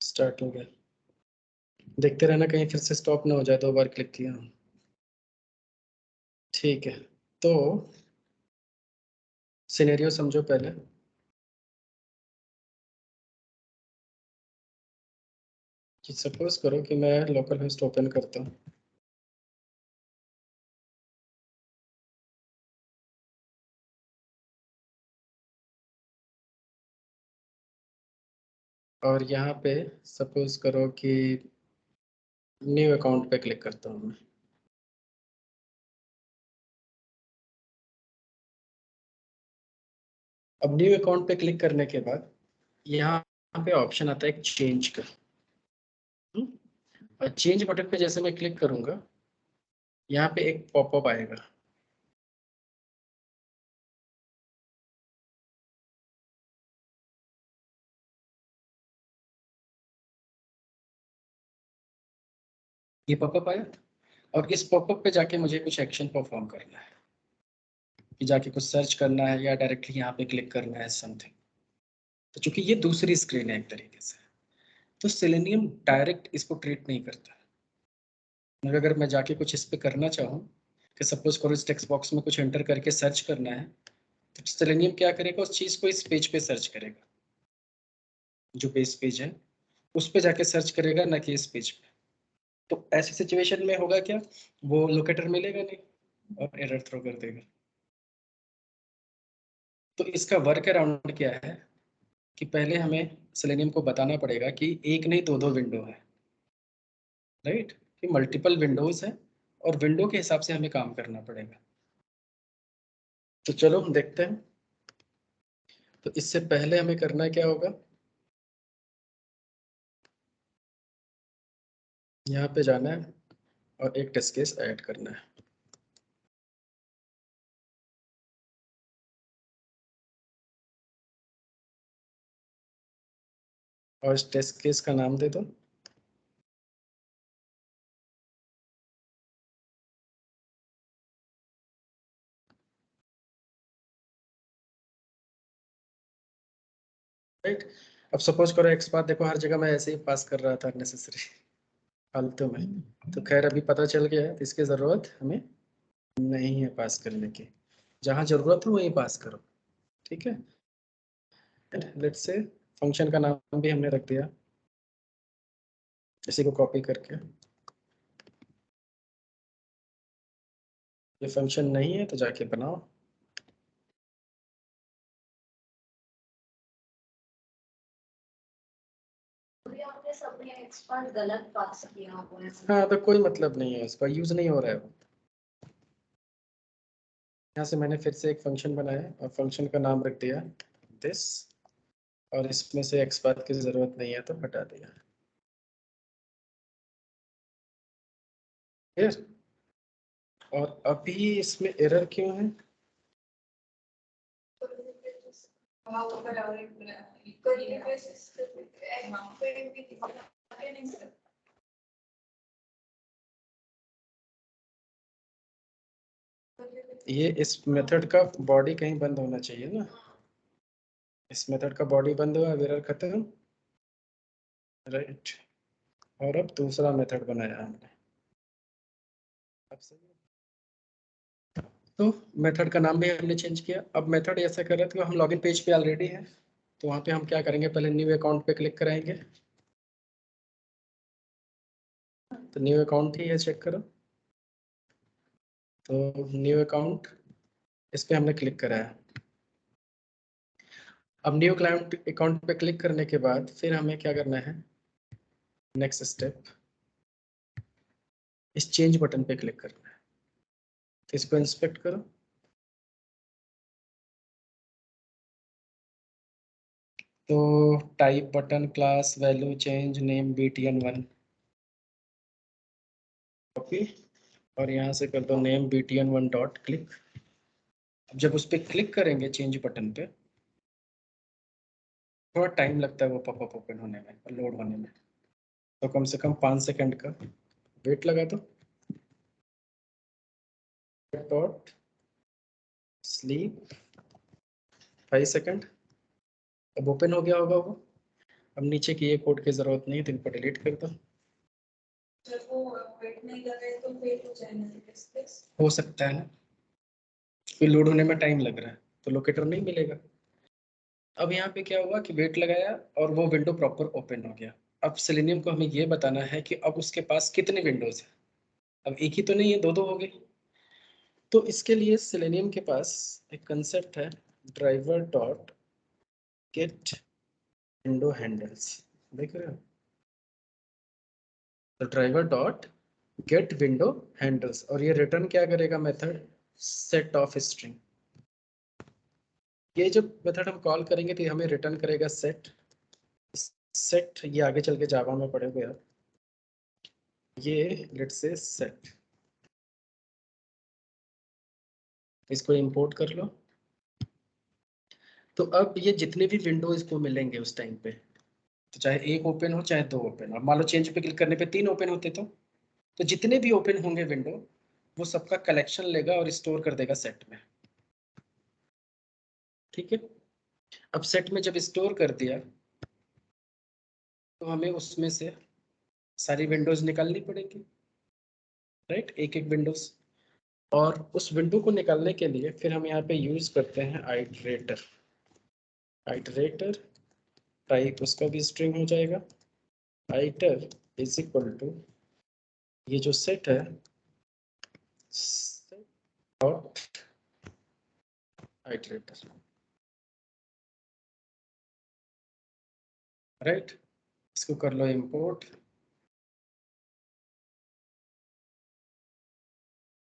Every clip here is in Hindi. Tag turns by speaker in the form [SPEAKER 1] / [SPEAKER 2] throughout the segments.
[SPEAKER 1] स्टार्ट हो गया। देखते रहना कहीं फिर से स्टॉप ना हो जाए, 2 बार क्लिक किया। ठीक है, तो सिनेरियो समझो पहले। कि सपोज करो कि मैं लोकल होस्ट ओपन करता हूँ और यहाँ पे सपोज करो कि न्यू अकाउंट पे क्लिक करता हूँ मैं। अब न्यू अकाउंट पे क्लिक करने के बाद यहाँ पे ऑप्शन आता है एक चेंज का। और चेंज बटन पे जैसे मैं क्लिक करूंगा, यहाँ पे एक पॉपअप आएगा। ये पॉपअप आया और इस पॉपअप पे जाके मुझे कुछ एक्शन परफॉर्म करना है, कि जाके कुछ सर्च करना है या डायरेक्टली यहाँ पे क्लिक करना है समथिंग। तो चूंकि ये दूसरी स्क्रीन है एक तरीके से, तो सेलेनियम डायरेक्ट इसको ट्रीट नहीं करता। मगर अगर मैं जाके कुछ इस पे करना चाहूँ, कि सपोज करो इस टेक्स्ट बॉक्स में कुछ एंटर करके सर्च करना है, तो सेलेनियम क्या करेगा, उस चीज को इस पेज पे सर्च करेगा, जो बेस पेज है उस पे जाके सर्च करेगा, ना कि इस पेज पे। तो ऐसी सिचुएशन में होगा क्या, वो लोकेटर मिलेगा नहीं और एरर थ्रो कर देगा। तो इसका वर्क अराउंड क्या है, कि पहले हमें सेलेनियम को बताना पड़ेगा कि एक नहीं दो दो विंडो है, राइट, कि मल्टीपल विंडोज है और विंडो के हिसाब से हमें काम करना पड़ेगा। तो चलो हम देखते हैं। तो इससे पहले हमें करना क्या होगा, यहाँ पे जाना है और एक टेस्ट केस ऐड करना है। और इस टेस्ट केस का नाम दे दो राइट। अब सपोज करो एक्स बार देखो, हर जगह मैं ऐसे ही पास कर रहा था नेसेसरी फालतू में। तो खैर अभी पता चल गया है, तो इसकी जरूरत हमें नहीं है पास करने की। जहाँ जरूरत हो वहीं पास करो, ठीक है। लेट्स से फंक्शन का नाम भी हमने रख दिया, इसी को कॉपी करके। ये फंक्शन नहीं है तो जाके बनाओ।
[SPEAKER 2] आपने सबने एक्सपर्ट गलत पास किया हुआ है।
[SPEAKER 1] हाँ तो कोई मतलब नहीं है, इसका यूज नहीं हो रहा है वो। यहाँ से मैंने फिर से एक फंक्शन बनाया और फंक्शन का नाम रख दिया दिस, और इसमें से एक्स बात की जरूरत नहीं है तो हटा दिया। फिर और अभी इसमें एरर क्यों है, ये इस मेथड का बॉडी कहीं बंद होना चाहिए ना। इस मेथड का बॉडी बंद हुआ, एरर खत्म, राइट। और अब दूसरा मेथड बनाया हमने, अब सही है। तो मेथड का नाम भी हमने चेंज किया। अब मेथड ऐसा कर रहे थे, हम लॉगिन पेज पे ऑलरेडी है, तो वहाँ पे हम क्या करेंगे, पहले न्यू अकाउंट पे क्लिक कराएंगे। तो न्यू अकाउंट ही है, चेक करो। तो न्यू अकाउंट, इस पे हमने क्लिक कराया। अब न्यू क्लाइंट अकाउंट पे क्लिक करने के बाद फिर हमें क्या करना है, नेक्स्ट स्टेप, इस चेंज बटन पे क्लिक करना है। तो इसको इंस्पेक्ट करो। तो type button, class, value change, name btn1, copy, और यहाँ से कर दो नेम btn1 डॉट क्लिक। अब जब उस पर क्लिक करेंगे चेंज बटन पे, थोड़ा टाइम लगता है वो पॉपअप ओपन होने में और लोड होने में, तो कम से कम 5 सेकंड का वेट लगा दो। डॉट स्लीप 5 सेकंड, अब ओपन हो गया होगा वो। अब नीचे की ये कोड की जरूरत नहीं है तो इनको डिलीट कर दो।
[SPEAKER 2] जब वो वेट नहीं कर रहे तो वेट हो जाएगा,
[SPEAKER 1] हो सकता है ना, फिर लोड होने में टाइम लग रहा है तो लोकेटर नहीं मिलेगा। अब यहाँ पे क्या हुआ कि वेट लगाया और वो विंडो प्रॉपर ओपन हो गया। अब सेलेनियम को हमें ये बताना है कि अब उसके पास कितने विंडोज है। अब एक ही तो नहीं है, दो दो हो गए। तो इसके लिए सेलेनियम के पास एक कंसेप्ट है, driver dot gate window handles. देख रहे हो, तो driver dot gate window handles, और ये रिटर्न क्या करेगा, मेथड सेट ऑफ स्ट्रिंग। ये जब मेथड हम कॉल करेंगे तो ये हमें रिटर्न करेगा सेट। सेट ये आगे चल के जावा में पढ़ोगे आप, ये लेट से सेट, इसको इंपोर्ट कर लो। तो अब ये जितने भी विंडो इसको मिलेंगे उस टाइम पे, तो चाहे एक ओपन हो चाहे दो ओपन हो, मान लो चेंज पे क्लिक करने पे 3 ओपन होते तो जितने भी ओपन होंगे विंडो वो सबका कलेक्शन लेगा और स्टोर कर देगा सेट में। ठीक है, अब सेट में जब स्टोर कर दिया तो हमें उसमें से सारी विंडोज निकालनी पड़ेगी, राइट, एक एक विंडोज। और उस विंडो को निकालने के लिए फिर हम यहाँ पे यूज करते हैं आइटरेटर। आइटरेटर टाइप उसका भी स्ट्रिंग हो जाएगा, आइटर इज इक्वल टू ये जो सेट है डॉट आइटरेटर, राइट। इसको कर लो इंपोर्ट।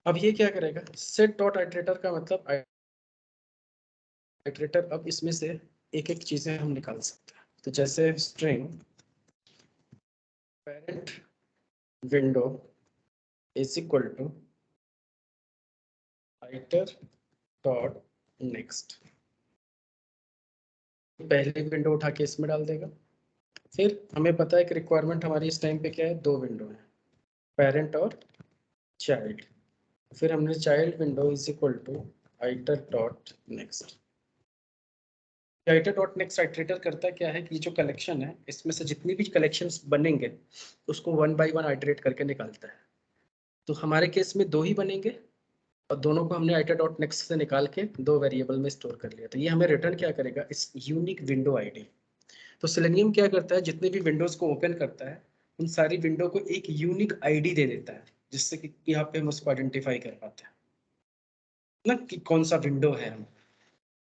[SPEAKER 1] अब ये क्या करेगा, सेट डॉट आइटरेटर का मतलब आइटरेटर अब इसमें से एक एक चीजें हम निकाल सकते हैं। तो जैसे string parent window is equal to iter dot next, पहली विंडो उठा के इसमें डाल देगा। फिर हमें पता है कि रिक्वायरमेंट हमारी इस टाइम पे क्या है, दो विंडो है, पेरेंट और चाइल्ड। फिर हमने child window is equal to iter dot next. Iter dot next iterator करता क्या है कि जो कलेक्शन है इसमें से जितनी भी कलेक्शंस बनेंगे उसको वन बाय वन आइटरेट करके निकालता है। तो हमारे केस में दो ही बनेंगे और दोनों को हमने आइटर डॉट नेक्स्ट से निकाल के दो वेरिएबल में स्टोर कर लिया। तो ये हमें रिटर्न क्या करेगा, इस यूनिक विंडो आईडी। तो सेलेनियम क्या करता है, जितने भी विंडोज को ओपन करता है उन सारी विंडो को एक यूनिक आईडी दे देता है, जिससे कि यहाँ पे हम उसको आइडेंटिफाई कर पाते हैं ना कि कौन सा विंडो है हम।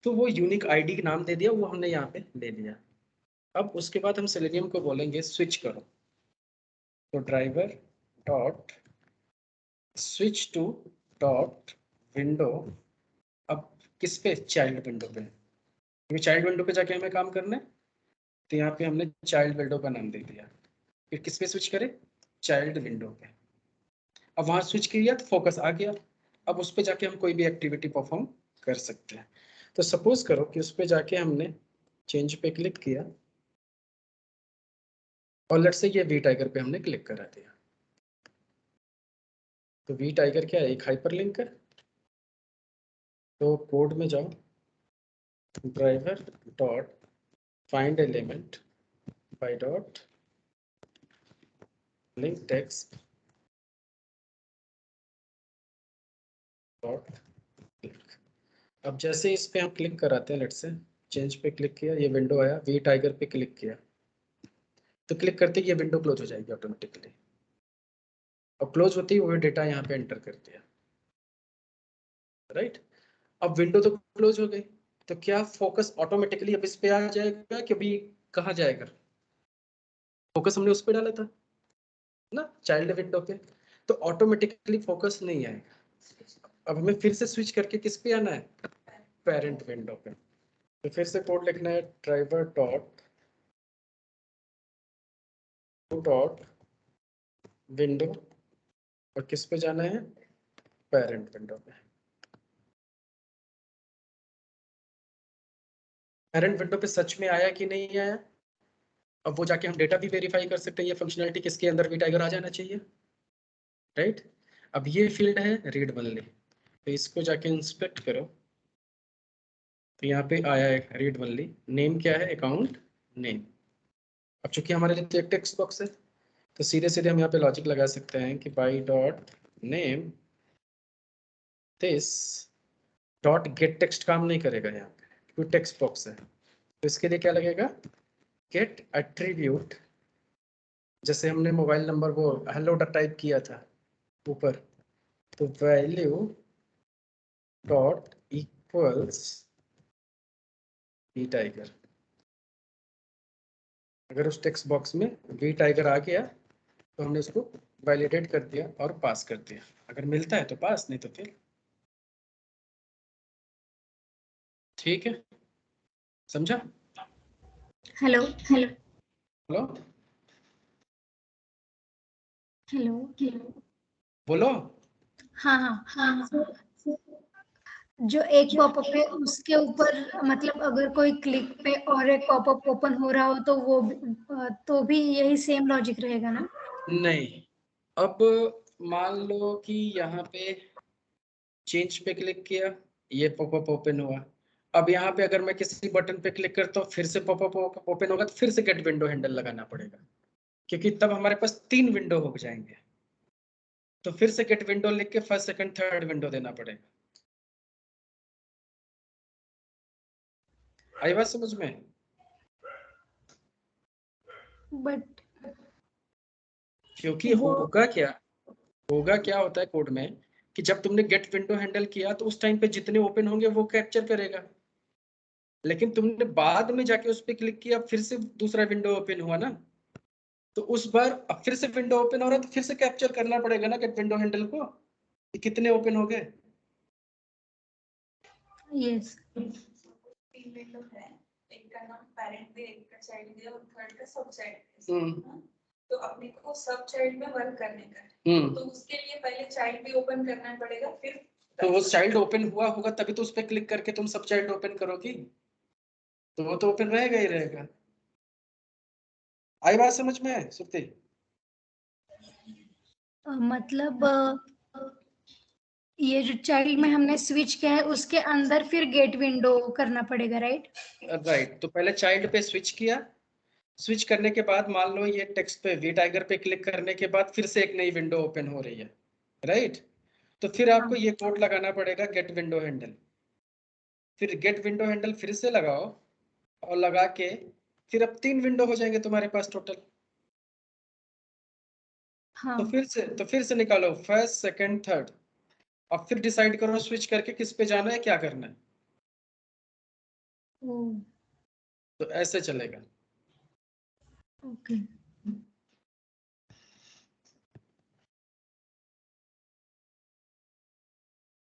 [SPEAKER 1] तो वो यूनिक आईडी का नाम दे दिया, वो हमने यहाँ पे ले लिया। अब उसके बाद हम सेलेनियम को बोलेंगे स्विच करो। तो driver dot switch to dot window, अब किस पे, चाइल्ड विंडो पे, क्योंकि चाइल्ड विंडो पे जाके हमें काम करना है। तो यहाँ पे हमने चाइल्ड विंडो का नाम दे दिया। फिर किस पे स्विच करें, चाइल्ड विंडो पे। अब वहां स्विच किया तो फोकस आ गया। अब उस पे जाके हम कोई भी एक्टिविटी परफॉर्म कर सकते हैं। तो सपोज करो कि उस पे जाके हमने चेंज पे क्लिक किया और लेट्स से ये वी टाइगर पे हमने क्लिक करा दिया। तो वी टाइगर क्या है, एक हाइपरलिंक है। तो कोड में जाओ, driver dot find element by dot link text dot click. अब जैसे इस पे हम क्लिक कराते हैं, लेट्स से चेंज पे क्लिक किया, ये विंडो आया, वी टाइगर पे क्लिक किया तो क्लिक करते ही ये विंडो क्लोज हो जाएगी ऑटोमेटिकली। और क्लोज होती ही वो डेटा यहाँ पे एंटर कर दिया, राइट। अब विंडो तो क्लोज हो गई, तो क्या फोकस ऑटोमेटिकली अब इस पे आ जाएगा कि अभी कहाँ जाएगा, फोकस हमने उस पे डाला था ना, चाइल्ड विंडो पे, तो ऑटोमेटिकली फोकस नहीं आएगा। अब हमें फिर से स्विच करके किस पे आना है, पेरेंट विंडो पे। तो फिर से कोड लिखना है, ड्राइवर डॉट डॉट विंडो, और किस पे जाना है, पेरेंट विंडो पे। पेरेंट विंडो पे सच में आया कि नहीं आया, अब वो जाके हम डेटा भी वेरीफाई कर सकते हैं, ये फंक्शनलिटी किसके अंदर भी टाइगर आ जाना चाहिए, राइट। अब ये फील्ड है रीड ओनली, तो इसको जाके इंस्पेक्ट करो, तो यहाँ पे आया है रीड ओनली, नेम क्या है, अकाउंट नेम। अब चूंकि हमारे लिए तो एक टेक्स्ट बॉक्स है, तो सीधे सीधे हम यहाँ पे लॉजिक लगा सकते हैं कि by dot name this dot gate text काम नहीं करेगा यहाँ पे, क्योंकि टेक्स्ट बॉक्स है। तो इसके लिए क्या लगेगा, गेट एट्रीब्यूट, जैसे हमने मोबाइल नंबर वो हेलो टाइप किया था ऊपर, तो value dot equals we tiger. अगर उस टेक्स्ट बॉक्स में वी टाइगर आ गया तो हमने उसको वैलिडेट कर दिया और पास कर दिया। अगर मिलता है तो पास, नहीं तो फिर। ठीक है, समझा?
[SPEAKER 3] Hello hello
[SPEAKER 1] hello
[SPEAKER 3] hello hello.
[SPEAKER 1] बोलो।
[SPEAKER 3] हाँ हाँ हाँ। जो एक पॉपअप है उसके ऊपर मतलब अगर कोई क्लिक पे और एक पॉपअप ओपन हो रहा हो तो वो तो भी यही सेम लॉजिक रहेगा ना?
[SPEAKER 1] नहीं, अब मान लो कि यहाँ पे चेंज पे क्लिक किया, ये पॉपअप ओपन हुआ। अब यहाँ पे अगर मैं किसी बटन पे क्लिक करता हूँ फिर से पॉपअप ओपन होगा, तो फिर से गेट विंडो हैंडल लगाना पड़ेगा, क्योंकि तब हमारे पास 3 विंडो हो जाएंगे। तो फिर से गेट विंडो लिख के फर्स्ट सेकंड थर्ड विंडो देना पड़ेगा। आई बात समझ में?
[SPEAKER 3] बट
[SPEAKER 1] क्योंकि होगा क्या होता है कोड में कि जब तुमने गेट विंडो हैंडल किया तो उस टाइम पे जितने ओपन होंगे वो कैप्चर करेगा, लेकिन तुमने बाद में जाके उस पर क्लिक किया फिर से दूसरा विंडो ओपन हुआ ना, तो उस बार अब फिर से विंडो ओपन हो रहा है तो फिर से कैप्चर करना पड़ेगा ना गेट विंडो हैंडल को कि कितने ओपन हो गए।
[SPEAKER 3] यस,
[SPEAKER 2] 3 विंडो है, एक का नाम पेरेंट है, एक का चाइल्ड है और थर्ड का सब चाइल्ड है। तो अपने को सब चाइल्ड में वर्क करने का है, तो उसके लिए पहले चाइल्ड भी ओपन करना पड़ेगा, फिर
[SPEAKER 1] तो वो चाइल्ड ओपन हुआ होगा तभी तो उस पर क्लिक करके तुम सब चाइल्ड ओपन करोगी, तो वो तो ओपन रहेगा ही रहेगा। आई बात समझ में सुप्ति?
[SPEAKER 3] मतलब ये जो चाइल्ड में हमने स्विच किया है उसके अंदर फिर गेट विंडो करना पड़ेगा, राइट?
[SPEAKER 1] राइट, तो पहले चाइल्ड पे स्विच किया, स्विच करने के बाद मान लो ये टेक्स्ट पे वी टाइगर पे क्लिक करने के बाद फिर से एक नई विंडो ओपन हो रही है, राइट? तो फिर आपको ये कोड लगाना पड़ेगा गेट विंडो हैंडल, फिर गेट विंडो हैंडल फिर से लगाओ और लगा के फिर अब 3 विंडो हो जाएंगे तुम्हारे पास टोटल।
[SPEAKER 3] हाँ।
[SPEAKER 1] तो फिर से निकालो फर्स्ट सेकंड थर्ड, अब फिर डिसाइड करो स्विच करके किस पे जाना है, क्या करना है। तो ऐसे चलेगा।
[SPEAKER 3] ओके।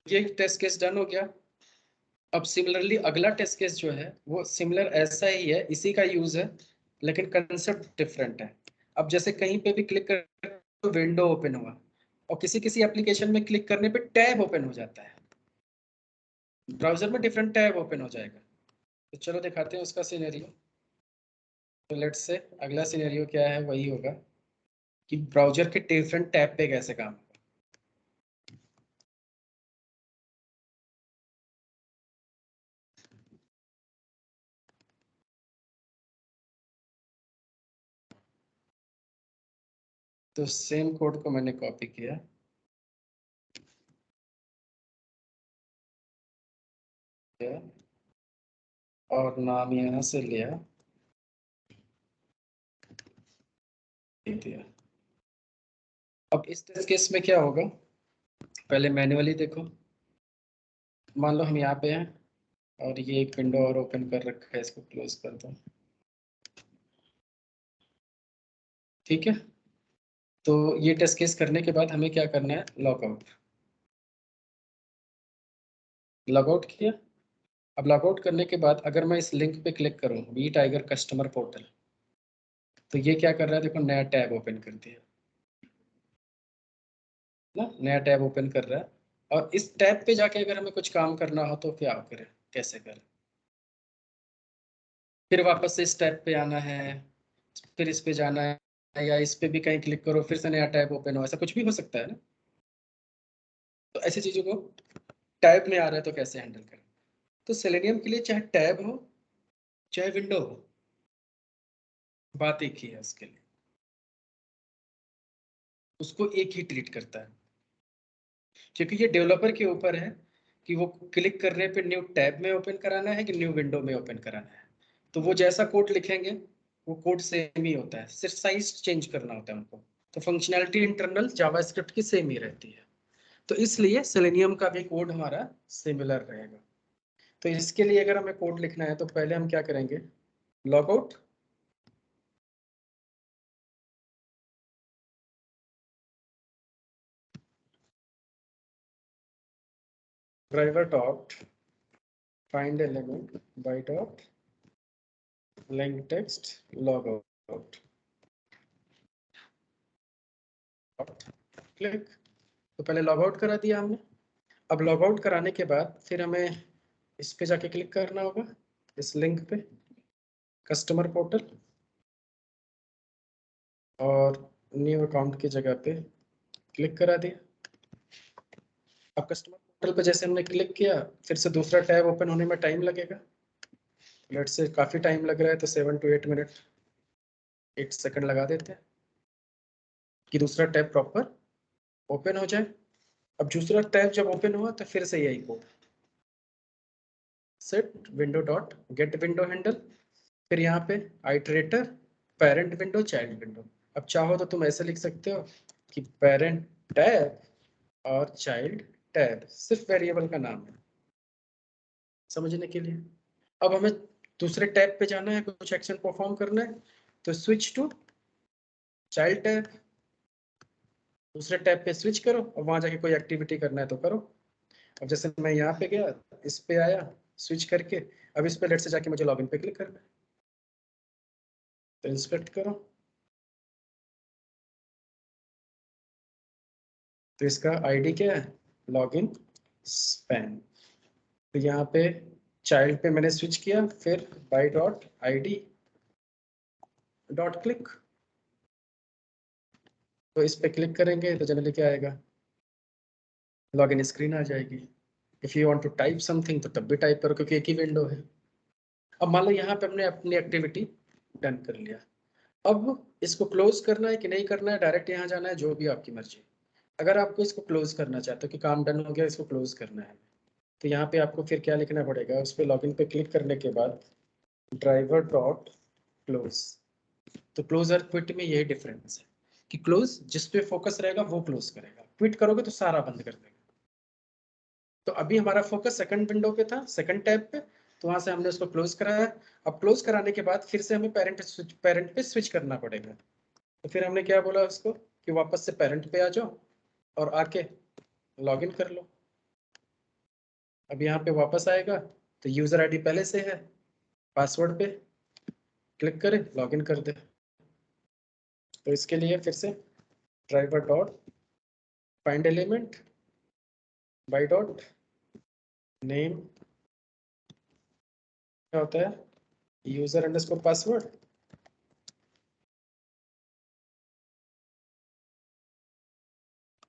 [SPEAKER 1] ये टेस्ट केस डन हो गया। अब सिमिलरली अगला टेस्ट केस जो है वो सिमिलर ऐसा ही है, इसी का यूज है, लेकिन कंसेप्ट डिफरेंट है। अब जैसे कहीं पे भी क्लिक कर तो विंडो ओपन हुआ, और किसी किसी एप्लीकेशन में क्लिक करने पे टैब ओपन हो जाता है, ब्राउजर में डिफरेंट टैब ओपन हो जाएगा। तो चलो दिखाते हैं उसका सिनेरियो। तो लेट्स से अगला सिनेरियो क्या है, वही होगा कि ब्राउजर के डिफरेंट टैब पे कैसे काम होगा। तो सेम कोड को मैंने कॉपी किया, और नाम यहाँ से लिया, दिया। अब इस टेस्ट केस में क्या होगा, पहले मैन्युअली देखो। मान लो हम यहाँ पे हैं और ये एक विंडो और ओपन कर रखा है, इसको क्लोज कर दो। ठीक है, तो ये टेस्ट केस करने के बाद हमें क्या करना है, लॉगआउट। लॉगआउट किया। अब लॉगआउट करने के बाद अगर मैं इस लिंक पे क्लिक करूं, वी टाइगर कस्टमर पोर्टल, तो ये क्या कर रहा है, देखो नया टैब ओपन कर दिया ना, नया टैब ओपन कर रहा है। और इस टैब पे जाके अगर हमें कुछ काम करना हो तो क्या करें, कैसे करें, फिर वापस से इस टैब पे आना है, फिर इस पे जाना है, या इस पे भी कहीं क्लिक करो फिर से नया टैब ओपन हो, ऐसा कुछ भी हो सकता है ना। तो ऐसी चीजों को टैब में आ रहा है तो कैसे हैंडल करें। तो सेलेनियम के लिए चाहे टैब हो चाहे विंडो हो, बात एक ही है उसके लिए, उसको एक ही ट्रीट करता है, क्योंकि ये डेवलपर के ऊपर है कि वो क्लिक करने पे न्यू टैब में ओपन कराना है कि न्यू विंडो में ओपन कराना है। तो वो जैसा कोड लिखेंगे वो कोड सेम ही होता है, सिर्फ साइज चेंज करना होता है उनको। तो फंक्शनैलिटी इंटरनल जावास्क्रिप्ट की सेम ही रहती है, तो इसलिए सेलेनियम का भी कोड हमारा सिमिलर रहेगा। तो इसके लिए अगर हमें कोड लिखना है तो पहले हम क्या करेंगे, log out, driver dot find element by dot link text log out click. तो पहले लॉग आउट करा दिया हमने। अब लॉग आउट कराने के बाद फिर हमें इस पे जाके क्लिक करना होगा, इस लिंक पे, कस्टमर पोर्टल, और न्यू अकाउंट की जगह पे क्लिक करा दिया। अब कस्टमर पोर्टल पे जैसे हमने क्लिक किया, फिर से दूसरा टैब ओपन होने में टाइम लगेगा। लेट्स से काफी टाइम लग रहा है तो 7 to 8 मिनट 8 सेकंड लगा देते हैं कि दूसरा टैब प्रॉपर ओपन हो जाए। अब दूसरा टैब जब ओपन हुआ तो फिर से यही code, set window dot gate window handle, फिर यहाँ पे iterator parent window child window. अब चाहो तो तुम ऐसे लिख सकते हो कि पेरेंट टैब और चाइल्ड टैब, सिर्फ वेरिएबल का नाम है समझने के लिए। अब हमें दूसरे टैब पे जाना है, कुछ एक्शन परफॉर्म करना है, तो स्विच टू चाइल्ड टैब, दूसरे टैब पे स्विच करो और वहां जाके कोई एक्टिविटी करना है तो करो। अब जैसे मैं यहाँ पे गया, इस पे आया स्विच करके, अब इस पे लेट से जाके मुझे लॉगिन पे क्लिक करना है, तो इंस्पेक्ट करो, तो इसका आईडी क्या है, लॉगिन स्पैन। तो यहाँ पे चाइल्ड पे मैंने स्विच किया, फिर by dot ID dot click, तो इस पे क्लिक करेंगे तो जनरली क्या आएगा, लॉगिन स्क्रीन आ जाएगी। If you want to type something तो तब भी टाइप करो क्योंकि एक ही विंडो है। अब मान लो यहाँ पे हमने अपनी एक्टिविटी डन कर लिया, अब इसको क्लोज करना है कि नहीं करना है, डायरेक्ट यहाँ जाना है, जो भी आपकी मर्जी। अगर आपको इसको क्लोज करना चाहते हो कि काम डन हो गया, इसको क्लोज करना है, तो यहाँ पे आपको फिर क्या लिखना पड़ेगा, उस पर लॉगिन पे क्लिक करने के बाद ड्राइवर डॉट क्लोज। तो क्लोज और क्विट में यही डिफरेंस है कि क्लोज जिस पे फोकस रहेगा वो क्लोज करेगा, क्विट करोगे तो सारा बंद कर देगा। तो अभी हमारा फोकस सेकंड विंडो पे था, सेकंड टैब पे, तो वहां से हमने उसको क्लोज कराया। अब क्लोज कराने के बाद फिर से हमें पेरेंट पे स्विच करना पड़ेगा। तो फिर हमने क्या बोला उसको कि वापस से पेरेंट पे आ जाओ और आके लॉगिन कर लो। अब यहाँ पे वापस आएगा तो यूजर आईडी पहले से है, पासवर्ड पे क्लिक करें लॉगिन कर दे। तो इसके लिए फिर से driver dot find element by dot name, क्या होता है, user underscore password,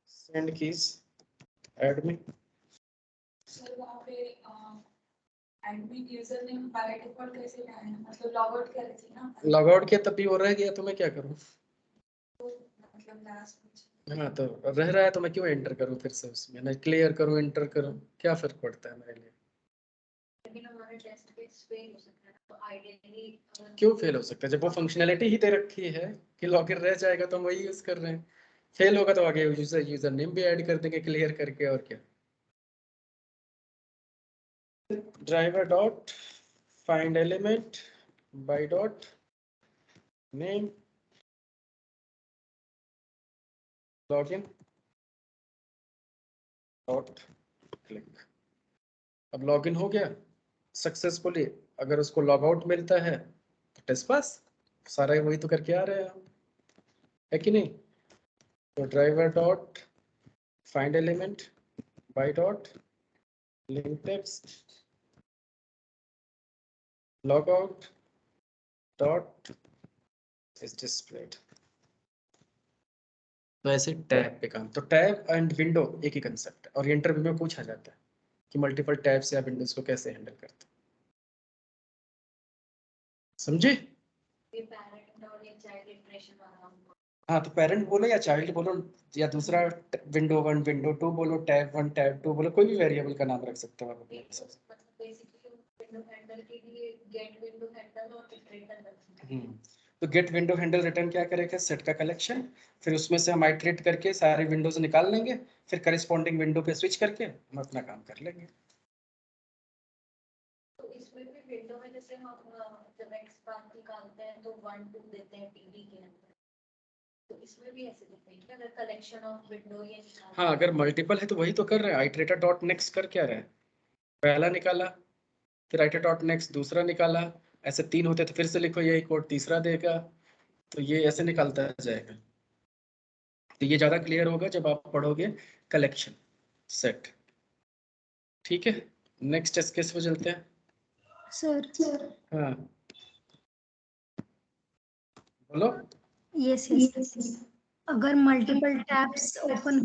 [SPEAKER 1] send keys admin.
[SPEAKER 2] Sir वहाँ पे admin user name by default कैसे डालना, मतलब लॉग आउट कर रही थी ना,
[SPEAKER 1] लॉग आउट किया तब भी वो रह गया तो मैं क्या करूँ,
[SPEAKER 2] तो मतलब लास्ट में
[SPEAKER 1] हाँ तो रह रहा है तो मैं क्यों एंटर करूँ फिर से उसमें, ना क्लियर करूँ एंटर करूँ, क्या फर्क पड़ता है मेरे लिए।
[SPEAKER 2] लेकिन हमारे टेस्ट केस फेल हो सकता है, तो आइडियली
[SPEAKER 1] क्यों फेल हो सकता है, जब वो फंक्शनैलिटी ही दे रखी है कि लॉगिन रह जाएगा तो हम वही यूज कर रहे हैं। फेल होगा तो आगे यूजर नेम भी ऐड कर देंगे क्लियर करके, और क्या। Driver dot find element by dot name login dot click. अब लॉगिन हो गया सक्सेसफुली, अगर उसको लॉग आउट मिलता है तो टेस्ट पास, सारा वही तो करके आ रहे हैं हम, है कि नहीं। तो driver dot find element by dot link text log out dot is displayed. तो ऐसे टैब पे काम, तो टैब एंड विंडो एक ही कंसेप्ट है, और इंटरव्यू में पूछा जाता है कि मल्टीपल टैब्स या विंडोज को कैसे हैंडल करते हैं, समझे।
[SPEAKER 2] ये पैरेंट
[SPEAKER 1] हाँ तो पेरेंट बोलो या चाइल्ड बोलो या दूसरा विंडो 1 विंडो 2 बोलो, टैब 1 टैब 2 बोलो, कोई भी वेरिएबल का नाम रख सकते हो आप अपने हिसाब से। तो गेट विंडो हैंडल रिटर्न क्या करेगा, सेट का कलेक्शन, फिर उसमें से हम आइटरेट करके सारे विंडोज निकाल लेंगे, फिर करस्पॉन्डिंग विंडो पे स्विच करके हम अपना काम कर लेंगे।
[SPEAKER 2] तो इसमें भी विंडो में जैसे हम जब एक्स पाथ निकालते हैं तो 1 2 देते हैं टीवी के अंदर, तो इसमें भी ऐसे देते हैं अगर कलेक्शन ऑफ विंडो ये निकाल।
[SPEAKER 1] हाँ अगर मल्टीपल है तो वही तो कर रहे हैं, आइटरेटर डॉट नेक्स्ट कर क्या रहे हैं, पहला निकाला फिर आइटर डॉट नेक्स्ट दूसरा निकाला, ऐसे 3 होते तो फिर से लिखो यही कोड तीसरा देगा, तो ये ऐसे निकालता जाएगा। तो ये ज्यादा क्लियर होगा जब आप पढ़ोगे कलेक्शन सेट। ठीक है, नेक्स्ट टेस्ट केस पे चलते हैं
[SPEAKER 3] सर।
[SPEAKER 1] हाँ बोलो।
[SPEAKER 3] यस अगर मल्टीपल टैब्स ओपन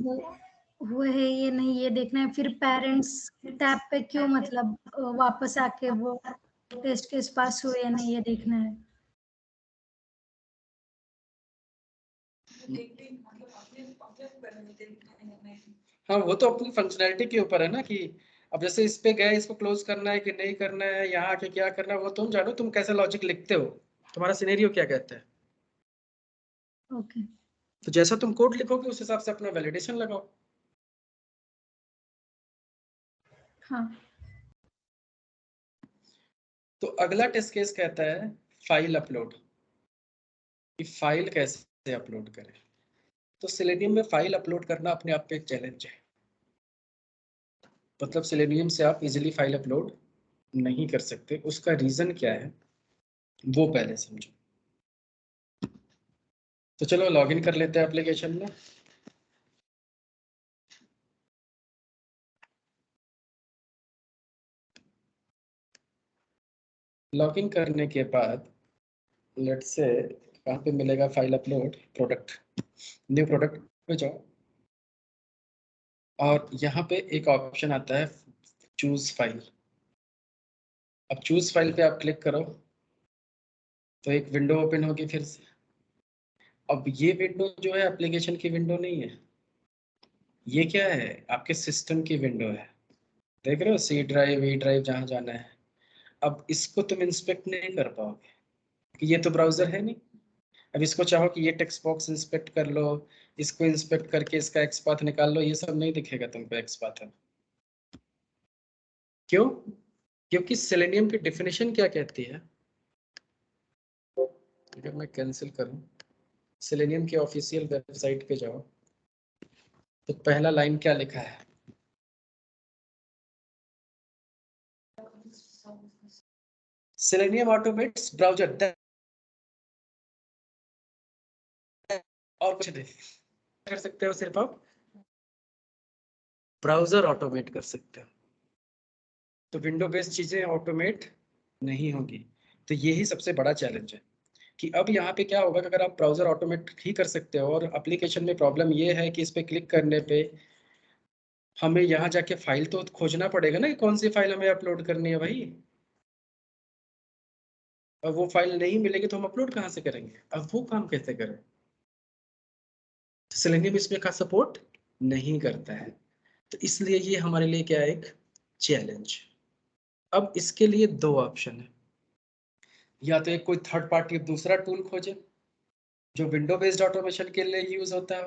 [SPEAKER 3] हुए हैं ये नहीं ये देखना है, फिर पेरेंट्स टैब पे क्यों मतलब वापस आके वो टेस्ट केस पास हुए या नहीं ये देखना है।
[SPEAKER 1] हाँ वो तो अपनी फंक्शनैलिटी के ऊपर है ना, कि अब जैसे इस पे गए, इसको क्लोज करना है कि नहीं करना है, यहाँ आके क्या करना है, वो तुम जानो, तुम कैसे लॉजिक लिखते हो, तुम्हारा सिनेरियो क्या कहता है।
[SPEAKER 3] ओके
[SPEAKER 1] तो जैसा तुम कोड लिखोगे उस हिसाब से अपना वैलिडेशन लगाओ।
[SPEAKER 3] हाँ
[SPEAKER 1] तो अगला टेस्ट केस कहता है फाइल अपलोड, कि फाइल कैसे अपलोड करें। तो सेलेनियम में फाइल अपलोड करना अपने आप पे एक चैलेंज है, मतलब सेलेनियम से आप इजीली फाइल अपलोड नहीं कर सकते। उसका रीजन क्या है वो पहले समझो। तो चलो लॉगिन कर लेते हैं एप्लीकेशन में। लॉगिन करने के बाद लेट्स से कहाँ पे मिलेगा file upload, product, new product पे जाओ और यहाँ पे एक ऑप्शन आता है चूज फाइल। अब चूज फाइल पे आप क्लिक करो तो एक विंडो ओपन होगी फिर से। अब ये विंडो जो है एप्लीकेशन की विंडो नहीं है, ये क्या है, आपके सिस्टम की विंडो है। देख रहे हो सी ड्राइव ई ड्राइव जहाँ जाना है। अब इसको तुम इंस्पेक्ट नहीं कर पाओगे कि ये तो ब्राउजर है नहीं। अब इसको चाहो कि ये टेक्स्ट बॉक्स इंस्पेक्ट कर लो, इसको इंस्पेक्ट करके इसका एक्सपाथ निकाल लो, ये सब नहीं दिखेगा तुमको एक्सपाथ है। क्यों? क्योंकि सेलेनियम की डेफिनेशन क्या कहती है, अगर मैं कैंसिल करूं, सेलेनियम की ऑफिशियल वेबसाइट पे जाओ तो पहला लाइन क्या लिखा है, सेलेनियम ऑटोमेट्स ब्राउजर, और कुछ नहीं कर सकते हो, सिर्फ आप ब्राउजर ऑटोमेट कर सकते हो। तो विंडो बेस्ड चीजें ऑटोमेट नहीं होगी। तो यही सबसे बड़ा चैलेंज है कि अब यहाँ पे क्या होगा कि अगर आप ब्राउजर ऑटोमेट ही कर सकते हो और एप्लीकेशन में प्रॉब्लम ये है कि इस पे क्लिक करने पे हमें यहाँ जाके फाइल तो खोजना पड़ेगा ना कि कौन सी फाइल हमें अपलोड करनी है भाई। और वो फाइल नहीं मिलेगी तो हम अपलोड कहाँ से करेंगे, अब वो काम कैसे करें। तो सेलेनियम इसमें का सपोर्ट नहीं करता है, तो इसलिए ये हमारे लिए क्या है, एक चैलेंज। अब इसके लिए 2 ऑप्शन है, या तो एक कोई थर्ड पार्टी दूसरा टूल खोजे जो विंडो बेस्ड ऑटोमेशन के लिए यूज होता है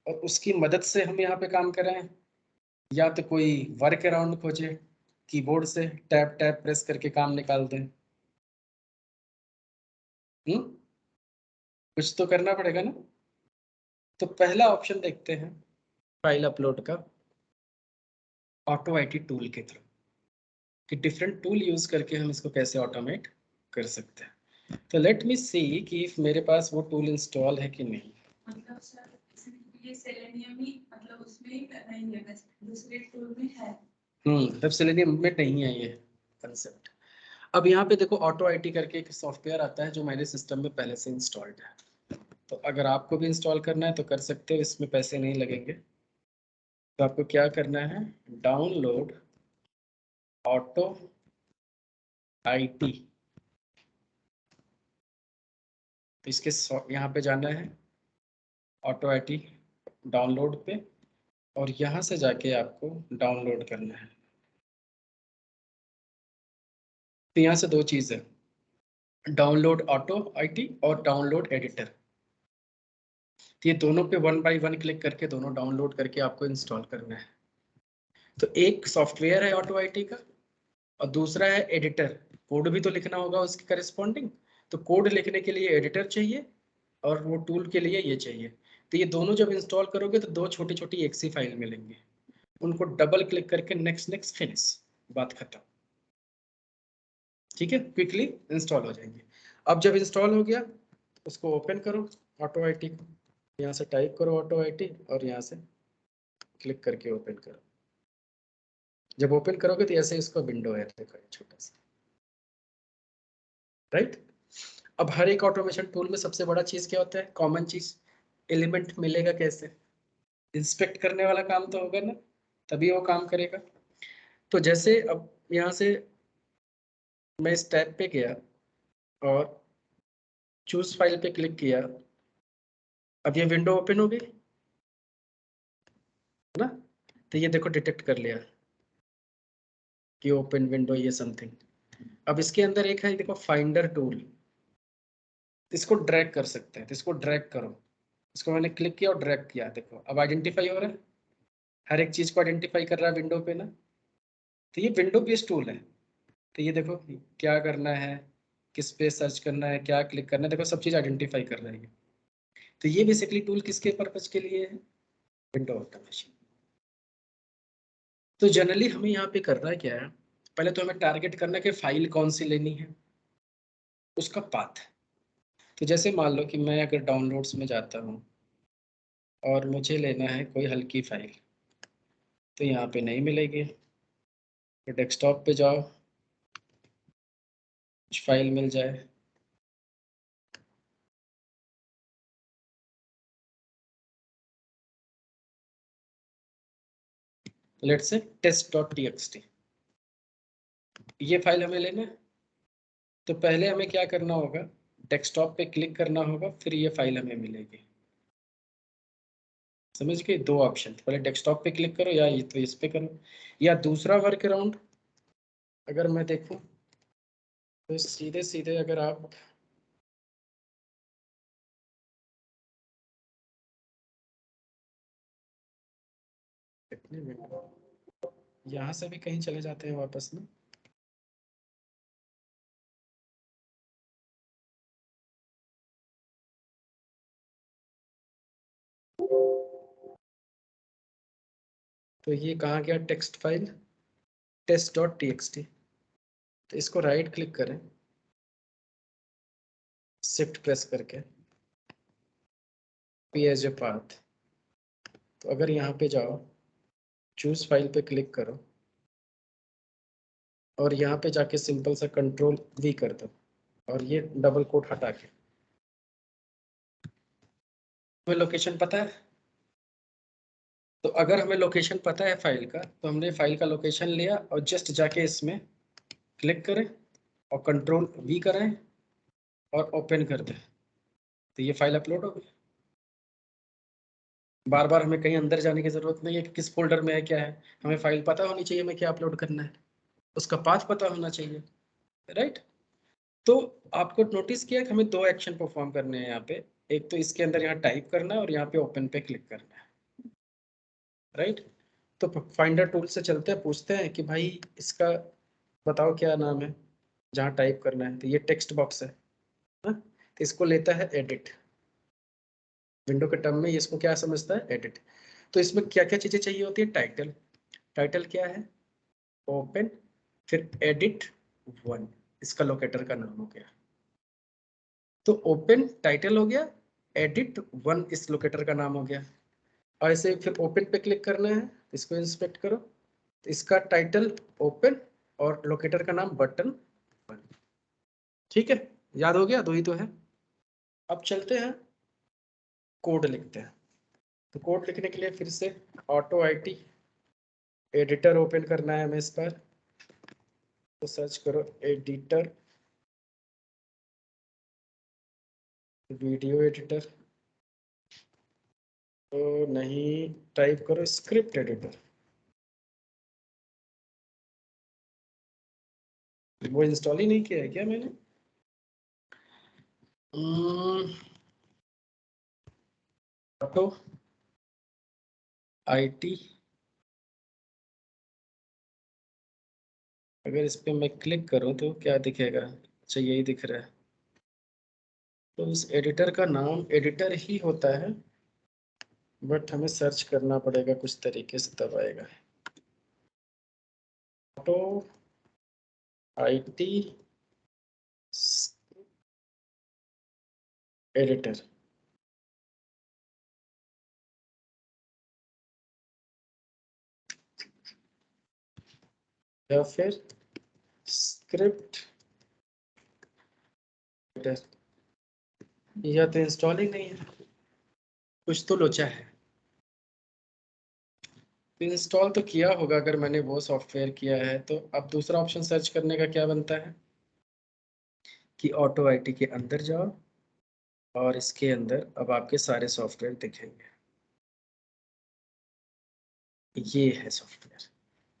[SPEAKER 1] और उसकी मदद से हम यहाँ पे काम करें, या तो कोई वर्क अराउंड खोजे, कीबोर्ड से टैब टैब प्रेस करके काम निकाल दें। कुछ तो करना पड़ेगा ना। तो पहला ऑप्शन देखते हैं फाइल अपलोड का ऑटो आईटी टूल के थ्रू, कि डिफरेंट टूल यूज करके हम इसको कैसे ऑटोमेट कर सकते हैं। तो लेट मी सी कि इफ मेरे पास वो टूल इंस्टॉल है कि नहीं।
[SPEAKER 2] मतलब सर ये सेलेनियम ही मतलब उसमें ही नहीं है, दूसरे टूल में है।
[SPEAKER 1] तब सेलेनियम में नहीं है ये कंसेप्ट। अब यहाँ पे देखो ऑटो आईटी करके एक सॉफ्टवेयर आता है जो मेरे सिस्टम में पहले से इंस्टॉल्ड है। तो अगर आपको भी इंस्टॉल करना है तो कर सकते हो, इसमें पैसे नहीं लगेंगे। तो आपको क्या करना है, डाउनलोड ऑटो आईटी, तो इसके यहाँ पे जाना है ऑटो IT डाउनलोड पे, और यहाँ से जाके आपको डाउनलोड करना है। तो यहाँ से दो चीज़ है, डाउनलोड ऑटो IT और डाउनलोड एडिटर। तो ये दोनों पे 1 बाय 1 क्लिक करके दोनों डाउनलोड करके आपको इंस्टॉल करना है। तो एक सॉफ्टवेयर है ऑटो IT का और दूसरा है एडिटर। कोड भी तो लिखना होगा उसके करस्पॉन्डिंग, तो कोड लिखने के लिए एडिटर चाहिए और वो टूल के लिए ये चाहिए। तो ये दोनों जब इंस्टॉल करोगे तो दो छोटी छोटी एक सी फाइल मिलेंगी, उनको डबल क्लिक करके नेक्स्ट नेक्स्ट फिनिश, बात खत्म। ठीक है, क्विकली इंस्टॉल हो जाएंगे। अब जब इंस्टॉल हो गया उसको ओपन करो ऑटो IT को, यहाँ से टाइप करो ऑटो IT और यहाँ से क्लिक करके ओपन करो। जब ओपन करोगे तो ऐसे इसका विंडो है, देखो छोटा सा, राइट। अब हर एक ऑटोमेशन टूल में सबसे बड़ा चीज क्या होता है, कॉमन चीज, एलिमेंट मिलेगा कैसे, इंस्पेक्ट करने वाला काम तो होगा ना, तभी वो काम करेगा। तो जैसे अब यहाँ से मैं इस टैब पे गया और चूज फाइल पे क्लिक किया, अब ये विंडो ओपन हो गई है ना। तो ये देखो डिटेक्ट कर लिया कि ओपन विंडो ये समथिंग। अब इसके अंदर एक है देखो फाइंडर टूल, इसको ड्रैग कर सकते हैं, तो इसको ड्रैग करो। इसको मैंने क्लिक किया और ड्रैग किया, देखो अब आइडेंटिफाई हो रहा है, हर एक चीज को आइडेंटिफाई कर रहा है विंडो पे ना। तो ये विंडो बेस्ड टूल है। तो ये देखो क्या करना है, किस पे सर्च करना है, क्या क्लिक करना है, देखो सब चीज आइडेंटिफाई कर रहा है। तो ये बेसिकली टूल किसके पर्पज के लिए है, विंडो ऑटोमेशन। तो जनरली हमें यहाँ पे करना क्या है, पहले तो हमें टारगेट करना है कि फाइल कौन सी लेनी है, उसका पाथ। तो जैसे मान लो कि मैं अगर डाउनलोड्स में जाता हूँ और मुझे लेना है कोई हल्की फाइल, तो यहाँ पे नहीं मिलेगी। तो डेस्कटॉप पे जाओ, कुछ फाइल मिल जाए, लेट्स से test.txt, ये फाइल हमें लेना है। तो पहले हमें क्या करना होगा, डेस्कटॉप पे क्लिक करना होगा, फिर ये फाइल हमें मिलेगी। समझ गए, दो ऑप्शन, पहले डेस्कटॉप पे क्लिक करो या ये तो इस पे करो, या दूसरा वर्क अराउंड अगर मैं देखूं तो सीधे सीधे अगर आप यहाँ से भी कहीं चले जाते हैं वापस में, तो ये कहाँ गया टेक्स्ट फाइल test.txt। तो इसको राइट क्लिक करें, शिफ्ट प्रेस करके पी एज ए पाथ। तो अगर यहाँ पे जाओ, चूज फाइल पे क्लिक करो और यहाँ पे जाके सिंपल सा कंट्रोल V कर दो और ये डबल कोट हटा के, हमें लोकेशन पता है। तो अगर हमें लोकेशन पता है फाइल का, तो हमने फाइल का लोकेशन लिया और जस्ट जाके इसमें क्लिक करें और कंट्रोल V करें और ओपन कर दें, तो ये फाइल अपलोड हो गई। बार बार हमें कहीं अंदर जाने की जरूरत नहीं है कि किस फोल्डर में है क्या है, हमें फाइल पता होनी चाहिए हमें क्या अपलोड करना है, उसका पाथ पता होना चाहिए, राइट। तो आपको नोटिस किया कि हमें दो एक्शन परफॉर्म करने हैं यहाँ पे, एक तो इसके अंदर यहाँ टाइप करना है और यहाँ पे ओपन पे क्लिक करना है, राइट। तो फाइंडर टूल से चलते हैं, पूछते हैं कि भाई इसका बताओ क्या नाम है, जहाँ टाइप करना है, तो ये टेक्स्ट बॉक्स है ना? तो इसको लेता है एडिट, विंडो के टर्म में ये इसको क्या समझता है, एडिट। तो इसमें क्या क्या चीजें चाहिए होती है, टाइटल, टाइटल क्या है, ओपन, फिर एडिट 1, इसका लोकेटर का नाम हो गया। तो ओपन टाइटल हो गया, एडिट 1 इस लोकेटर का नाम हो गया। और ऐसे फिर ओपन पे क्लिक करना है, इसको इंस्पेक्ट करो, तो इसका टाइटल ओपन और लोकेटर का नाम बटन 1। ठीक है, याद हो गया, दो ही तो है। अब चलते हैं कोड लिखते हैं। तो कोड लिखने के लिए फिर से ऑटो IT एडिटर ओपन करना है हमें इस पर, तो सर्च करो एडिटर वीडियो एडिटर तो नहीं, टाइप करो स्क्रिप्ट एडिटर। वो इंस्टॉल ही नहीं किया है क्या मैंने? ऑटो आईटी, अगर इस पे मैं क्लिक करूं तो क्या दिखेगा? अच्छा यही दिख रहा है। तो उस एडिटर का नाम एडिटर ही होता है, बट हमें सर्च करना पड़ेगा कुछ तरीके से, तब आएगा। ऑटो आईटी एडिटर, या फिर स्क्रिप्ट एडिटर। यह तो इंस्टॉल ही नहीं है, कुछ तो लोचा है। इंस्टॉल तो किया होगा अगर मैंने वो सॉफ्टवेयर किया है तो। अब दूसरा ऑप्शन सर्च करने का क्या बनता है कि ऑटो आईटी के अंदर जाओ और इसके अंदर अब आपके सारे सॉफ्टवेयर दिखेंगे। ये है सॉफ्टवेयर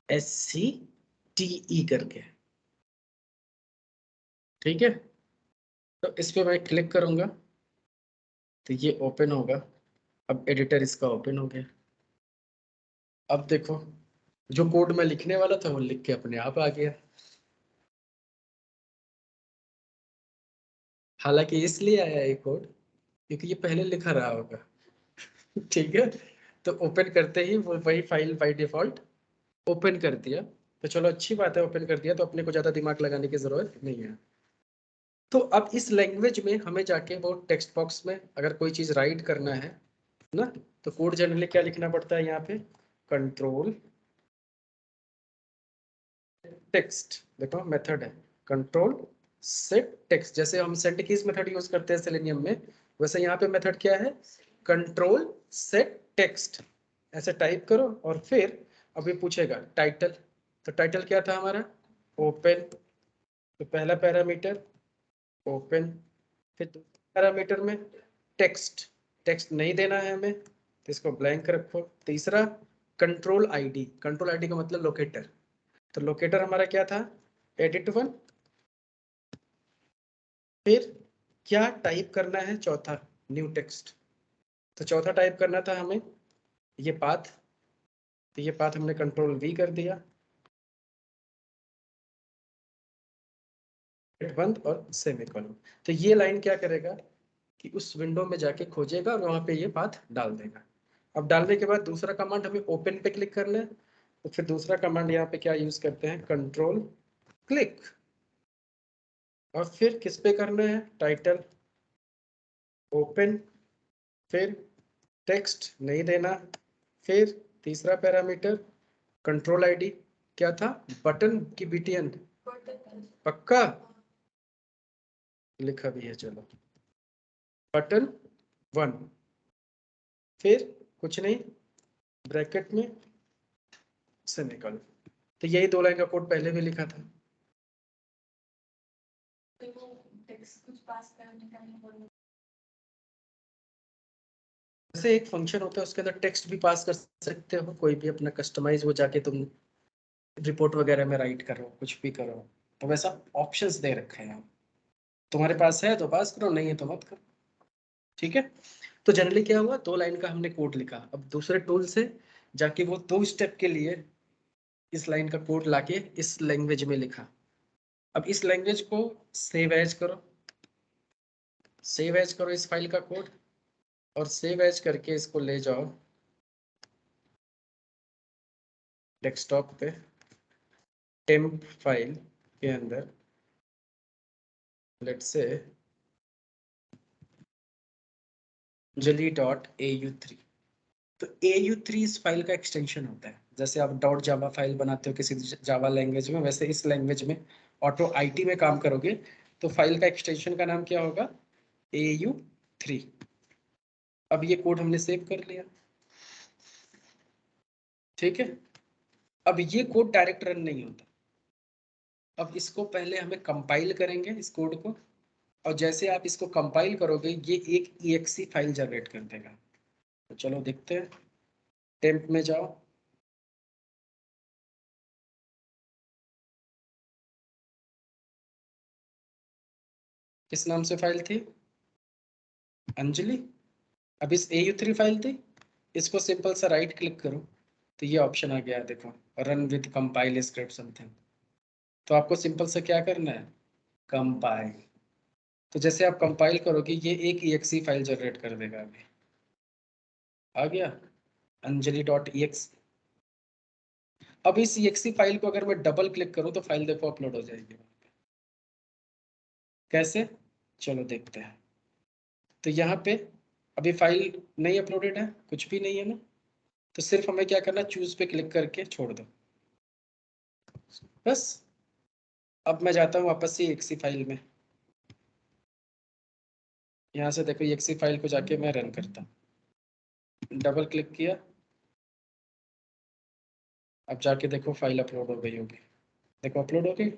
[SPEAKER 1] SCTE करके, ठीक है। तो इस पे मैं क्लिक करूंगा तो ये ओपन होगा। अब एडिटर इसका ओपन हो गया। अब देखो, जो कोड मैं लिखने वाला था वो लिख के अपने आप आ गया। हालांकि इसलिए आया ये कोड क्योंकि ये पहले लिखा रहा होगा। ठीक है, तो ओपन करते ही वो वही फाइल बाय डिफॉल्ट ओपन कर दिया। तो चलो अच्छी बात है, ओपन कर दिया तो अपने को ज्यादा दिमाग लगाने की जरूरत नहीं है। तो अब इस लैंग्वेज में हमें जाके वो टेक्स्ट बॉक्स में अगर कोई चीज राइट करना है ना, तो कोड जनरली क्या लिखना पड़ता है यहाँ पे? Control text. देखो मेथड है कंट्रोल सेट टेक्स्ट, जैसे हम सेट कीज मेथड यूज करते हैं सेलेनियम में, वैसे यहाँ पे मेथड क्या है? Control set text. ऐसे टाइप करो और फिर अभी पूछेगा टाइटल। तो टाइटल क्या था हमारा? ओपन। तो पहला पैरामीटर ओपन, फिर दूसरे पैरामीटर में टेक्स्ट। टेक्स्ट नहीं देना है हमें तो इसको ब्लैंक रखो। तीसरा कंट्रोल आईडी, कंट्रोल आईडी का मतलब लोकेटर। तो लोकेटर हमारा क्या था? Edit one. फिर क्या टाइप करना है? चौथा न्यू टेक्स्ट। तो चौथा टाइप करना था हमें ये पाथ। तो ये पाथ हमने कंट्रोल V कर दिया, बंद और सेमीकोलन। तो ये लाइन क्या करेगा कि उस विंडो में जाके खोजेगा और वहां पे ये पाथ डाल देगा। अब डालने के बाद दूसरा कमांड हमें ओपन पे क्लिक करना है। तो फिर दूसरा कमांड यहाँ पे क्या यूज करते हैं? Control click. और फिर किस पे करना है? टाइटल ओपन, फिर टेक्स्ट नहीं देना, फिर तीसरा पैरामीटर कंट्रोल आईडी क्या था? बटन की BTN? पक्का लिखा भी है, चलो बटन 1, फिर कुछ नहीं ब्रैकेट में सेमीकोलन। तो यही 2 लाइन का कोड पहले भी लिखा था। जैसे एक फंक्शन होता है उसके अंदर टेक्स्ट भी पास कर सकते हो, कोई भी अपना कस्टमाइज, वो जाके तुम रिपोर्ट वगैरह में राइट करो, कुछ भी करो। तो वैसा ऑप्शंस दे रखे हैं, तुम्हारे पास है तो पास करो, नहीं है तो मत करो, ठीक है। तो जनरली क्या हुआ, 2 लाइन का हमने कोड लिखा। अब दूसरे टूल से जाके वो 2 स्टेप के लिए इस लाइन का कोड लाके इस लैंग्वेज में लिखा। अब इस लैंग्वेज को सेव एज करो, सेव एज करो इस फाइल का कोड, और सेव एज करके इसको ले जाओ डेस्कटॉप पे टेम्प फाइल के अंदर, लेट्स से jali.au3। तो AU3 इस फाइल का एक्सटेंशन होता है। जैसे आप .java फाइल बनाते हो किसी जावा लैंग्वेज में, वैसे इस लैंग्वेज में ऑटो आईटी में काम करोगे तो फाइल का एक्सटेंशन का नाम क्या होगा? AU3। अब ये कोड हमने सेव कर लिया, ठीक है। अब ये कोड डायरेक्ट रन नहीं होता। अब इसको पहले हमें कंपाइल करेंगे इस कोड को, और जैसे आप इसको कंपाइल करोगे ये एक exe फाइल जनरेट कर देगा। तो चलो देखते हैं, टेम्प में जाओ, किस नाम से फाइल थी, अंजलि। अब इस AU3 फाइल थी, इसको सिंपल सा राइट क्लिक करो तो ये ऑप्शन आ गया, देखो run with compile script something. तो आपको सिंपल से क्या करना है, कंपाइल। तो जैसे आप कंपाइल करोगे ये एक exe फाइल जनरेट कर देगा। अभी आ गया anjali.exe। अब इस exe फाइल को अगर मैं डबल क्लिक करूं तो फाइल देखो अपलोड हो जाएगी। कैसे, चलो देखते हैं। तो यहाँ पे अभी फाइल नहीं अपलोडेड है, कुछ भी नहीं है ना, तो सिर्फ हमें क्या करना, चूज पे क्लिक करके छोड़ दो बस। अब मैं जाता हूँ वापस से exe फाइल में, यहाँ से देखो exe फाइल को जाके मैं रन करता हूँ, डबल क्लिक किया, अब जाके देखो फाइल अपलोड हो गई होगी, देखो अपलोड हो गई।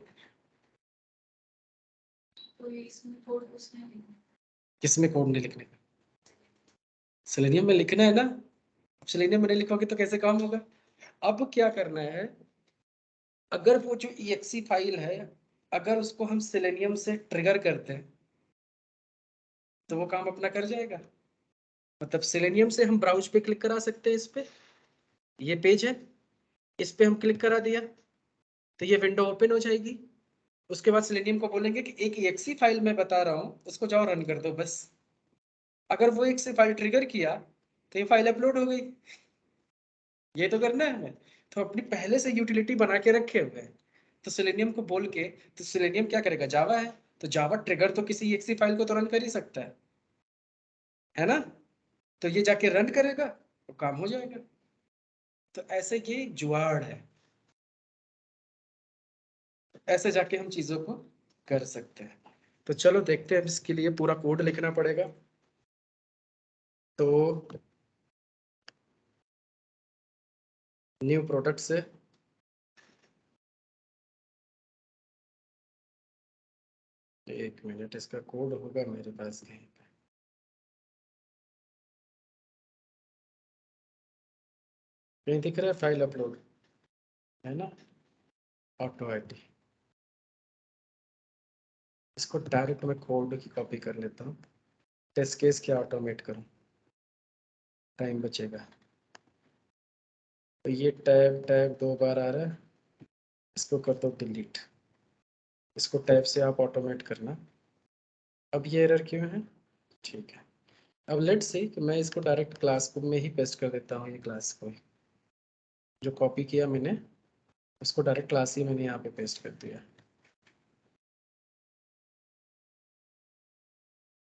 [SPEAKER 2] तो इसमें कोड उसने लिखा,
[SPEAKER 1] किसमें कोड नहीं लिखने का, सेलेनियम में लिखना है ना। सेलेनियम में नहीं लिखोगे तो कैसे काम होगा। अब क्या करना है, अगर वो जो exe फाइल है अगर उसको हम सेलेनियम से ट्रिगर करते हैं तो वो काम अपना कर जाएगा। मतलब सेलेनियम से हम ब्राउज पे क्लिक करा सकते हैं, इस पे ये पेज है, इस पे हम क्लिक करा दिया तो ये विंडो ओपन हो जाएगी। उसके बाद सेलेनियम को बोलेंगे कि एक exe फाइल मैं बता रहा हूँ उसको जाओ रन कर दो बस। अगर वो exe फाइल ट्रिगर किया तो ये फाइल अपलोड हो गई। ये तो करना है हमें, तो अपनी पहले से यूटिलिटी बना के रखे हुए हैं। तो सेलेनियम को बोल के, तो सेलेनियम क्या करेगा, जावा है तो जावा ट्रिगर तो किसी exe फाइल को तो रन कर ही सकता है ना। तो ये जाके रन करेगा तो काम हो जाएगा। तो ऐसे ये जुगाड़ है, ऐसे जाके हम चीजों को कर सकते हैं। तो चलो देखते हैं, इसके लिए पूरा कोड लिखना पड़ेगा। तो न्यू प्रोडक्ट से एक मिनट, इसका कोड होगा मेरे पास कहीं पे, कहीं दिख रहा है फाइल अपलोड, है ना, ऑटो आईडी। इसको डायरेक्ट मैं कोड की कॉपी कर लेता हूँ, टेस्ट केस क्या ऑटोमेट करूँ, टाइम बचेगा। तो ये टैब टैब 2 बार आ रहा है, इसको कर दो डिलीट, इसको टैब से आप ऑटोमेट करना। अब ये एरर क्यों है, ठीक है। अब लेट्स से कि मैं इसको डायरेक्ट क्लास में ही पेस्ट कर देता हूँ, ये क्लास को जो कॉपी किया मैंने उसको डायरेक्ट क्लास ही मैंने यहाँ पे पेस्ट कर दिया।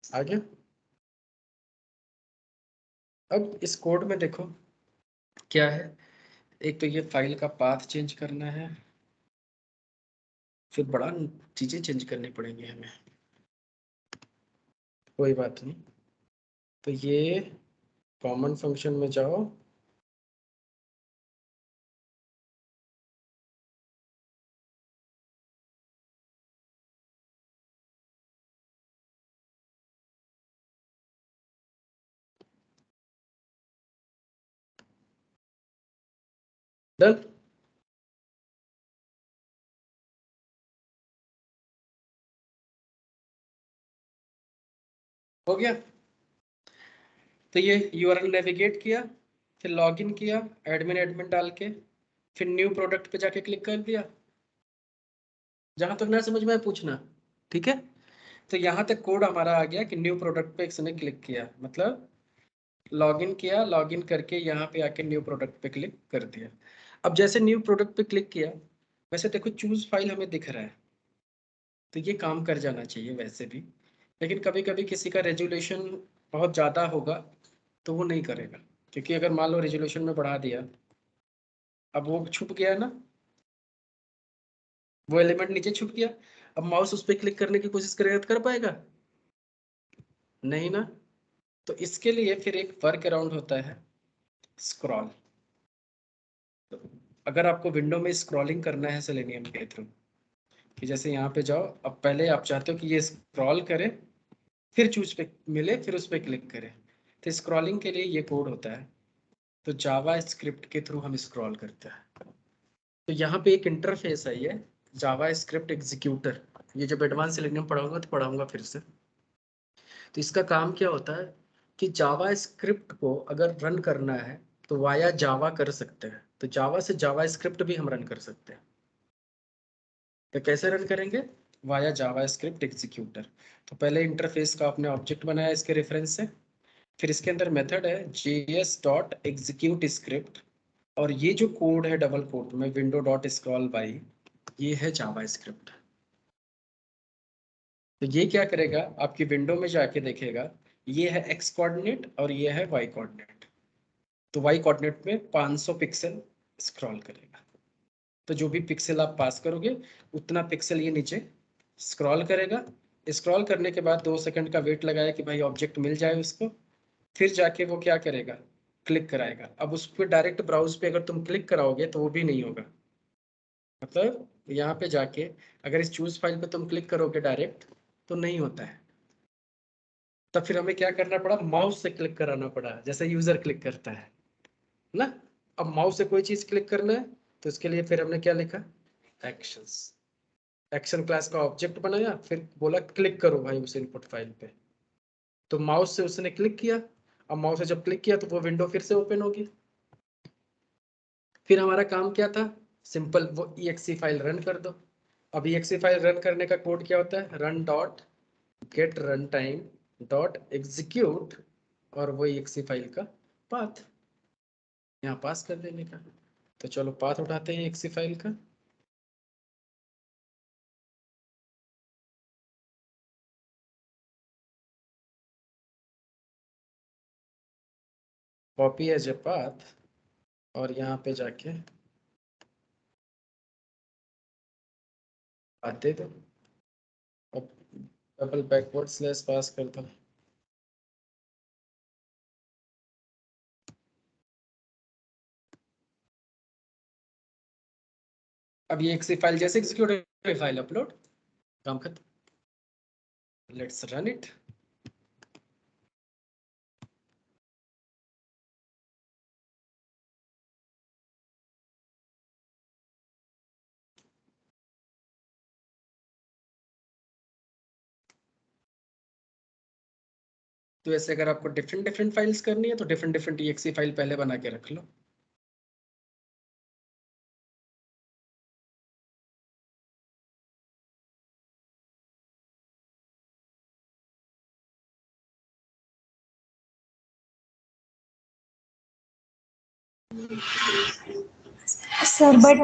[SPEAKER 1] आ गया। अब इस कोड में देखो क्या है, एक तो ये फाइल का पाथ चेंज करना है, फिर बड़ा चीजें चेंज करनी पड़ेंगी हमें, कोई बात नहीं। तो ये कॉमन फंक्शन में जाओ, डन। हो गया। तो ये यूआरएल नेविगेट किया, फिर लॉगिन किया एडमिन एडमिन डाल के, फिर न्यू प्रोडक्ट पे जाके क्लिक कर दिया। जहां तक ना समझ में आए पूछना, ठीक है। तो यहाँ तक कोड हमारा आ गया कि न्यू प्रोडक्ट पे इसने क्लिक किया, मतलब लॉगिन किया, लॉगिन करके यहाँ पे आके न्यू प्रोडक्ट पे क्लिक कर दिया। अब जैसे न्यू प्रोडक्ट पे क्लिक किया, वैसे देखो चूज फाइल हमें दिख रहा है, तो ये काम कर जाना चाहिए वैसे भी। लेकिन कभी कभी किसी का रेजोल्यूशन बहुत ज़्यादा होगा तो वो नहीं करेगा, क्योंकि अगर मान लो रेजोल्यूशन में बढ़ा दिया, अब वो छुप गया ना, वो एलिमेंट नीचे छुप गया। अब माउस उस पर क्लिक करने की कोशिश करेगा तो कर पाएगा, नहीं ना। तो इसके लिए फिर एक वर्क अराउंड होता है, स्क्रॉल। तो अगर आपको विंडो में स्क्रॉलिंग करना है सेलेनियम के थ्रू, कि जैसे यहाँ पे जाओ, अब पहले आप चाहते हो कि ये स्क्रॉल करे, फिर चूज पे मिले, फिर उस पर क्लिक करें। तो स्क्रॉलिंग के लिए ये कोड होता है, तो जावा स्क्रिप्ट के थ्रू हम स्क्रॉल करते हैं। तो यहाँ पे एक इंटरफेस है, ये जावा स्क्रिप्ट एग्जीक्यूटर। ये जब एडवांस सेलेक्शन पढ़ाऊंगा तो पढ़ाऊंगा फिर से। तो इसका काम क्या होता है कि जावा स्क्रिप्ट को अगर रन करना है तो वाया जावा कर सकते हैं। तो जावा से जावा स्क्रिप्ट भी हम रन कर सकते हैं। तो कैसे रन करेंगे? वाया जावा स्क्रिप्ट एग्जीक्यूटर। तो पहले इंटरफेस का आपने ऑब्जेक्ट बनाया इसके रेफरेंस से, फिर इसके अंदर मेथड है js.execute script, और ये जो कोड है डबल कोट में विंडो डॉट स्क्रॉल बाई, ये है जावा स्क्रिप्ट। तो ये क्या करेगा, आपकी विंडो में जाके देखेगा ये है एक्स कोऑर्डिनेट और ये है वाई कोऑर्डिनेट। तो वाई कोऑर्डिनेट में 500 पिक्सल स्क्रॉल करेगा। तो जो भी पिक्सल आप पास करोगे उतना पिक्सल ये नीचे स्क्रॉल करेगा। स्क्रॉल करने के बाद 2 सेकंड का वेट लगाया कि भाई ऑब्जेक्ट मिल जाए उसको, फिर जाके वो क्या करेगा, क्लिक कराएगा। अब उस पर डायरेक्ट ब्राउज पे अगर तुम क्लिक कराओगे तो वो भी नहीं होगा। मतलब यहाँ पे जाके अगर इस चूज फाइल पे तुम क्लिक करोगे डायरेक्ट तो नहीं होता है। तब फिर हमें क्या करना पड़ा, माउस से क्लिक कराना पड़ा, जैसे यूजर क्लिक करता है ना। अब माउस से कोई चीज क्लिक करना है तो इसके लिए फिर हमने क्या लिखा, एक्शंस। एक्शन क्लास का ऑब्जेक्ट बनाया, फिर बोला क्लिक करो भाई उस इनपुट फाइल पे। तो माउस से उसने क्लिक किया। अब माउस से जब क्लिक किया तो वो विंडो फिर से ओपन होगी। फिर हमारा काम क्या था, सिंपल वो exe फाइल रन कर दो। अब exe फाइल रन करने का कोड क्या होता है, run dot gate run time dot execute, और वो exe फाइल का पाथ यहाँ पास कर देने का। तो चलो पाथ उठाते हैं exe फाइल का। कॉपी एज ए पाथ, और यहाँ पे जाके पाथ दे दो। अब डबल बैकवर्ड स्लैश पास कर दो। अब ये exe फाइल जैसे एग्जीक्यूट फाइल अपलोड, काम खत्म। Let's run it. तो ऐसे अगर आपको डिफरेंट डिफरेंट फाइल्स करनी है तो डिफरेंट डिफरेंट exe फाइल पहले बना के रख लो।
[SPEAKER 3] सर बट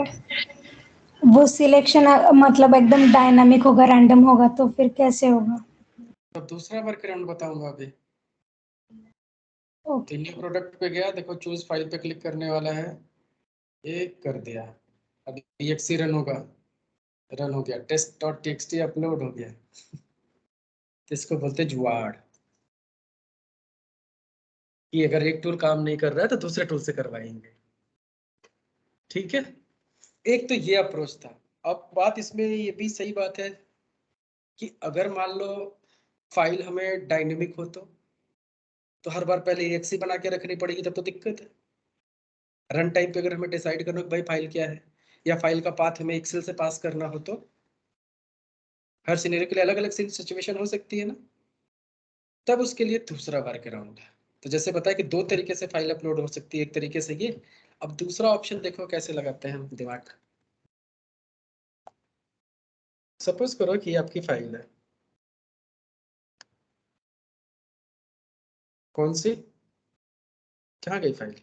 [SPEAKER 3] वो सिलेक्शन मतलब एकदम डायनामिक होगा, रैंडम होगा, तो फिर कैसे होगा?
[SPEAKER 1] तो दूसरा वर्कअराउंड बताऊंगा अभी। तो
[SPEAKER 3] ओके।
[SPEAKER 1] न्यू प्रोडक्ट पे गया, देखो चूज फाइल पे क्लिक करने वाला है, ये कर दिया। अब exe रन होगा, रन हो गया, टेस्ट डॉट टीएक्सटी अपलोड हो गया। तो इसको बोलते जुगाड़, कि अगर एक टूल काम नहीं कर रहा है तो दूसरे टूल से करवाएंगे। ठीक है, एक तो ये अप्रोच था। अब बात इसमें ये भी सही बात है कि अगर मान लो फाइल हमें डायनेमिक हो तो हर बार पहले exe बना के रखनी पड़ेगी, तब तो दिक्कत है। रन टाइम पे अगर हमें डिसाइड करना हो कि भाई फाइल क्या है, या फाइल का पाथ हमें एक्सेल से पास करना हो, तो हर सिनेरियो के लिए अलग अलग सिचुएशन हो सकती है ना। तब उसके लिए दूसरा वर्क अराउंड है। तो जैसे बताया कि 2 तरीके से फाइल अपलोड हो सकती है, एक तरीके से ये। अब दूसरा ऑप्शन देखो कैसे लगाते हैं हम दिमाग। सपोज करो कि आपकी फाइल है, कौन सी, कहाँ गई फाइल,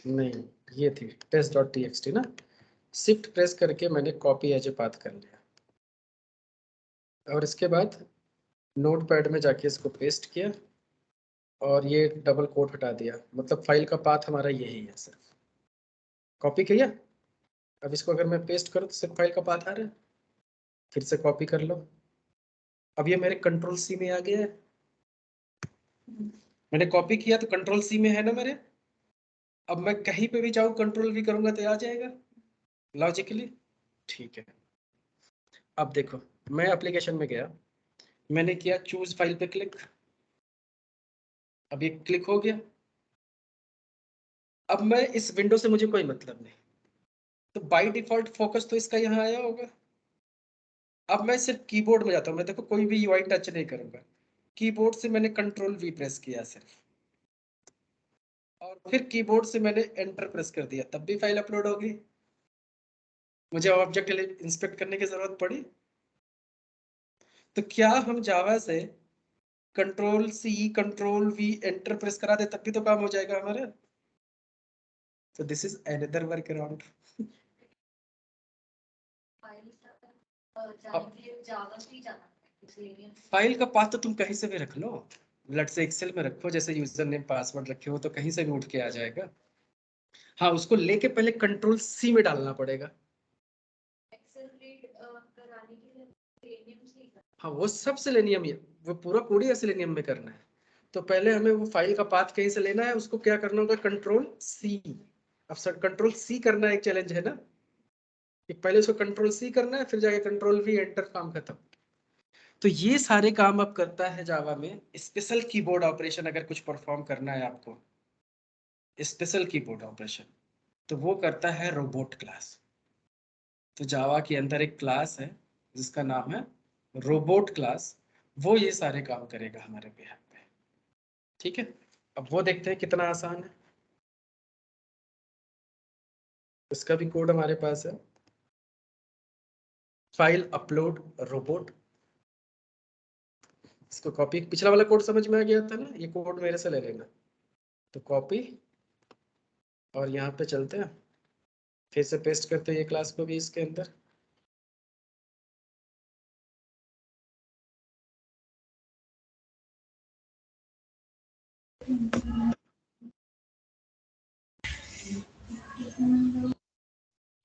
[SPEAKER 1] नहीं ये थी टेस्ट डॉट टीएक्सटी ना। शिफ्ट प्रेस करके मैंने कॉपी एज ए पाथ कर लिया, और इसके बाद नोट पैड में जाके इसको पेस्ट किया, और ये डबल कोट हटा दिया। मतलब फाइल का पाथ हमारा यही है, सिर्फ कॉपी किया। अब इसको अगर मैं पेस्ट करूँ तो सिर्फ फाइल का पाथ आ रहा है। फिर से कॉपी कर लो, अब ये मेरे कंट्रोल सी में आ गया है। मैंने कॉपी किया तो कंट्रोल सी में है ना मेरे। अब मैं कहीं पे भी जाऊँ कंट्रोल भी करूंगा तो आ जाएगा लॉजिकली। ठीक है, अब देखो मैं एप्लीकेशन में गया, मैंने किया चूज फाइल पे क्लिक, अब ये क्लिक हो गया। अब मैं इस विंडो से मुझे कोई मतलब नहीं, तो बाय डिफॉल्ट फोकस तो इसका यहाँ आया होगा। अब मैं सिर्फ कीबोर्ड में जाता हूँ, मैं देखो कोई भी यूआई टच नहीं करूंगा, कीबोर्ड से मैंने कंट्रोल वी प्रेस किया सिर्फ, और फिर कीबोर्ड से मैंने एंटर प्रेस कर दिया, तब भी फाइल अपलोड होगी। मुझे ऑब्जेक्ट इंस्पेक्ट करने की जरूरत पड़ी? तो क्या हम जावा से control C control V enter press करा दे तब भी तो काम हो जाएगा हमारा? तो this is another work around. File का पाथ तो तुम कहीं से भी रख लो, लेट्स से एक्सेल में रखो, जैसे यूजर नेम पासवर्ड रखे हो तो कहीं से भी उठ के आ जाएगा। हाँ, उसको लेके पहले कंट्रोल सी में डालना पड़ेगा। हाँ, वो सब सेलेनियम, वो पूरा कोड सेलेनियम में करना है। तो पहले हमें वो फाइल का पाथ कहीं से लेना है, उसको क्या करना होगा, कंट्रोल सी। अब सर कंट्रोल सी करना एक चैलेंज है ना, कि पहले उसको कंट्रोल सी करना है, फिर जाके कंट्रोल वी, एंटर, काम खत्म। तो ये सारे काम अब करता है जावा में स्पेशल कीबोर्ड ऑपरेशन। अगर कुछ परफॉर्म करना है आपको स्पेशल कीबोर्ड ऑपरेशन, तो वो करता है रोबोट क्लास। तो जावा के अंदर एक क्लास है जिसका नाम है रोबोट क्लास, वो ये सारे काम करेगा हमारे बिहार पे। ठीक है, अब वो देखते हैं कितना आसान है। इसका भी कोड हमारे पास है, फाइल अपलोड रोबोट। इसको कॉपी, पिछला वाला कोड समझ में आ गया था ना, ये कोड मेरे से ले लेना। तो कॉपी, और यहाँ पे चलते हैं, फिर से पेस्ट करते हैं ये क्लास को भी इसके अंदर।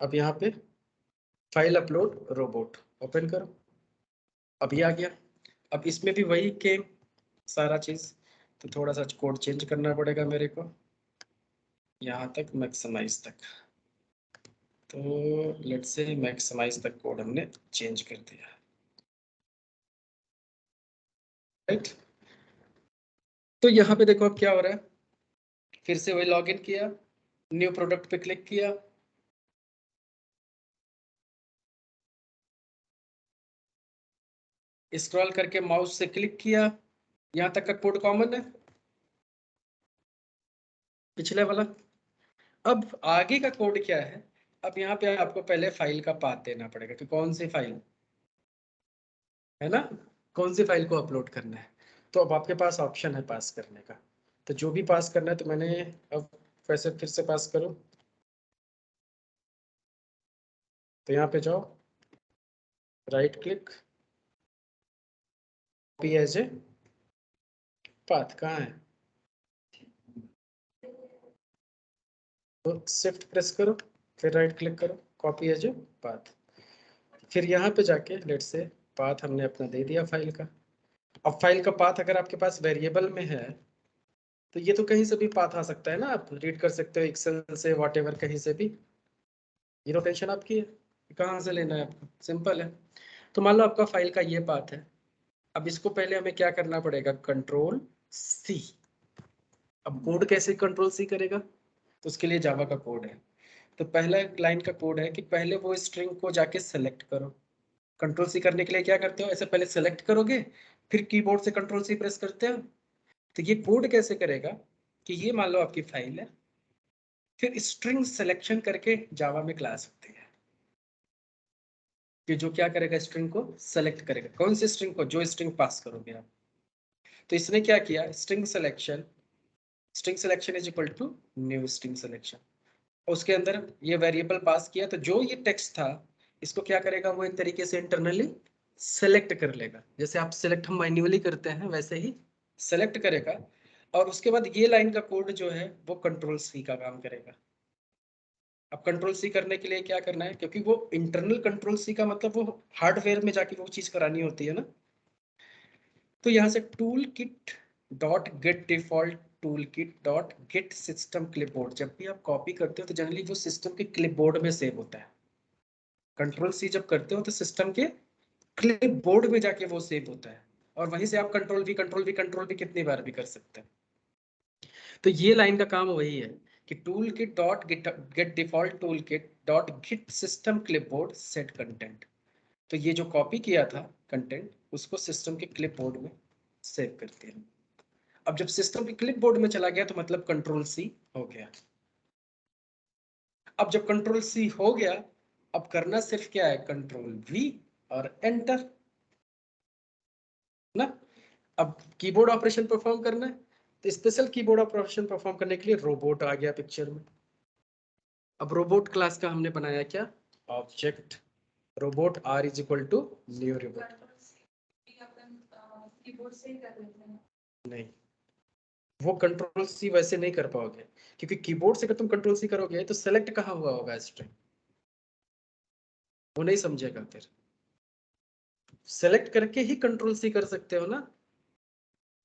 [SPEAKER 1] अब यहाँ पे फाइल अपलोड रोबोट ओपन करो, अभी आ गया। अब इसमें भी वही के सारा चीज, तो थोड़ा सा कोड चेंज करना पड़ेगा मेरे को, यहाँ तक मैक्सिमाइज तक। तो लेट्स से मैक्सिमाइज तक कोड हमने चेंज कर दिया, राइट। तो यहाँ पे देखो अब क्या हो रहा है, फिर से वही लॉगिन किया, न्यू प्रोडक्ट पे क्लिक किया, स्क्रॉल करके माउस से क्लिक किया, यहाँ तक का कोड कॉमन है पिछले वाला। अब आगे का कोड क्या है, अब यहाँ पे आपको पहले फाइल का पाथ देना पड़ेगा कि कौन सी फाइल है ना, कौन सी फाइल को अपलोड करना है। तो अब आपके पास ऑप्शन है पास करने का, तो जो भी पास करना है, तो मैंने अब वैसे फिर से पास करूं, तो यहाँ पे जाओ, right click, copy as a path, कहाँ है, तो शिफ्ट प्रेस करो, फिर राइट क्लिक करो, कॉपी एज ए पाथ। फिर यहाँ पे जाके लेट से पाथ हमने अपना दे दिया फाइल का। अब फाइल का पाथ अगर आपके पास वेरिएबल में है, तो ये तो कहीं से भी पाथ आ सकता है ना, आप रीड कर सकते हो एक्सेल से, व्हाटएवर, कहीं से भी, ये तो टेंशन आपकी है कहाँ से लेना है आपको, सिंपल है। तो मान लो आपका फाइल का ये पाथ है, अब इसको पहले हमें क्या करना पड़ेगा, कंट्रोल सी। अब कोड कैसे कंट्रोल सी करेगा, तो उसके लिए जावा का कोड है। तो पहला लाइन का कोड है कि पहले वो स्ट्रिंग को जाके सेलेक्ट करो। कंट्रोल सी करने के लिए क्या करते हो, ऐसे पहले सेलेक्ट करोगे, फिर कीबोर्ड से कंट्रोल सी प्रेस करते हो। तो ये कोड कैसे करेगा कि ये मान लो आपकी फाइल है, फिर स्ट्रिंग सिलेक्शन करके जावा में क्लास होती है कि जो क्या करेगा, स्ट्रिंग को सेलेक्ट करेगा। कौन सी स्ट्रिंग को, जो स्ट्रिंग पास करोगे आप। तो इसने क्या किया, string selection is equal to new string selection, उसके अंदर ये वेरिएबल पास किया, तो जो ये टेक्स्ट था इसको क्या करेगा, वो एक तरीके से इंटरनली सेलेक्ट कर लेगा, जैसे आप सेलेक्ट हम मैन्युअली करते हैं वैसे ही सेलेक्ट करेगा। और उसके बाद ये लाइन का कोड जो है वो कंट्रोल सी का काम करेगा। अब कंट्रोल सी करने के लिए क्या करना है, क्योंकि वो इंटरनल कंट्रोल सी का मतलब वो हार्डवेयर में जाके वो चीज करानी होती है ना। तो यहाँ से tool kit dot get default toolkit dot gate system clipboard, जब भी आप कॉपी करते हो तो जनरली वो सिस्टम के क्लिपबोर्ड में सेव होता है। कंट्रोल सी जब करते हो तो सिस्टम के क्लिप बोर्ड में जाके वो सेव होता है और वहीं से आप कंट्रोल भी कितनी बार भी कर सकते हैं। तो ये लाइन का काम वही है कि toolkit dot get default toolkit dot get system clipboard set content. तो ये जो कॉपी किया था कंटेंट उसको सिस्टम के क्लिपबोर्ड में सेव करते हैं। अब जब सिस्टम के क्लिपबोर्ड में चला गया तो मतलब कंट्रोल सी हो गया। अब जब कंट्रोल सी हो गया अब करना सिर्फ क्या है, कंट्रोल वी और एंटर ना। अब कीबोर्ड ऑपरेशन परफॉर्म करना है तो स्पेशल कीबोर्ड ऑपरेशन परफॉर्म करने के लिए रोबोट आ गया पिक्चर में। अब रोबोट क्लास का हमने बनाया क्या, object robot r is equal to new robot. नहीं, वो कंट्रोल सी वैसे नहीं कर पाओगे क्योंकि कीबोर्ड से अगर तुम कंट्रोल सी करोगे तो सेलेक्ट कहाँ हुआ होगा स्ट्रिंग, वो नहीं समझेगा। फिर सेलेक्ट करके ही कंट्रोल सी कर सकते हो ना।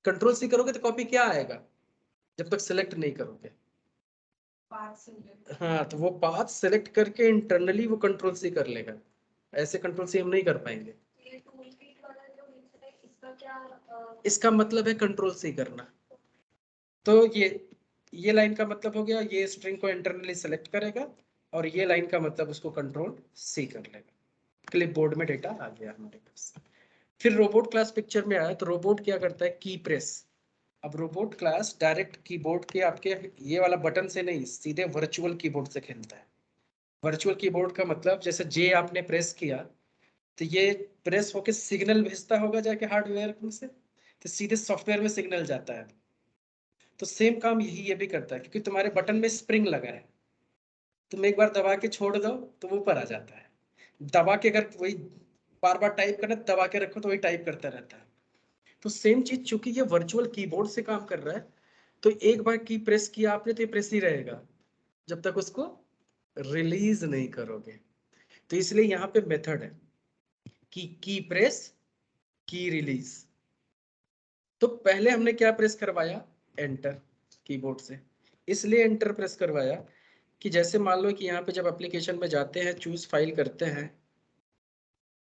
[SPEAKER 1] कंट्रोल सी करोगे तो कॉपी क्या आएगा जब तक सेलेक्ट नहीं करोगे। हाँ, तो वो पाथ सेलेक्ट करके इंटरनली वो कंट्रोल सी कर लेगा, ऐसे कंट्रोल सी हम नहीं कर पाएंगे। इसका मतलब है कंट्रोल सी करना। तो ये लाइन का मतलब हो गया, ये स्ट्रिंग को इंटरनली सेलेक्ट करेगा और ये लाइन का मतलब उसको कंट्रोल सी कर लेगा। क्लिपबोर्ड में डेटा आ गया हमारे पास। फिर रोबोट क्लास पिक्चर में आया तो रोबोट क्या करता है, की प्रेस। अब रोबोट क्लास डायरेक्ट कीबोर्ड के आपके ये वाला बटन से नहीं, सीधे वर्चुअल कीबोर्ड से खेलता है। वर्चुअल कीबोर्ड का मतलब जैसे जे आपने प्रेस किया तो ये प्रेस होके सिग्नल भेजता होगा जाके हार्डवेयर में से, तो सीधे सॉफ्टवेयर में सिग्नल जाता है। तो सेम काम यही ये भी करता है क्योंकि तुम्हारे बटन में स्प्रिंग लगा है, तुम एक बार दबा के छोड़ दो तो वो ऊपर आ जाता है। दबा के अगर वही बार बार टाइप करना, दबा के रखो तो वही टाइप करता रहता है। तो सेम चीज चूंकि ये वर्चुअल कीबोर्ड से काम कर रहा है तो एक बार की प्रेस किया आपने तो ये प्रेस ही रहेगा जब तक उसको रिलीज नहीं करोगे। तो इसलिए यहाँ पे मेथड है कि की प्रेस की रिलीज। तो पहले हमने क्या प्रेस करवाया, एंटर कीबोर्ड से। इसलिए एंटर प्रेस करवाया कि जैसे मान लो कि यहाँ पे जब एप्लीकेशन में जाते हैं चूज फाइल करते हैं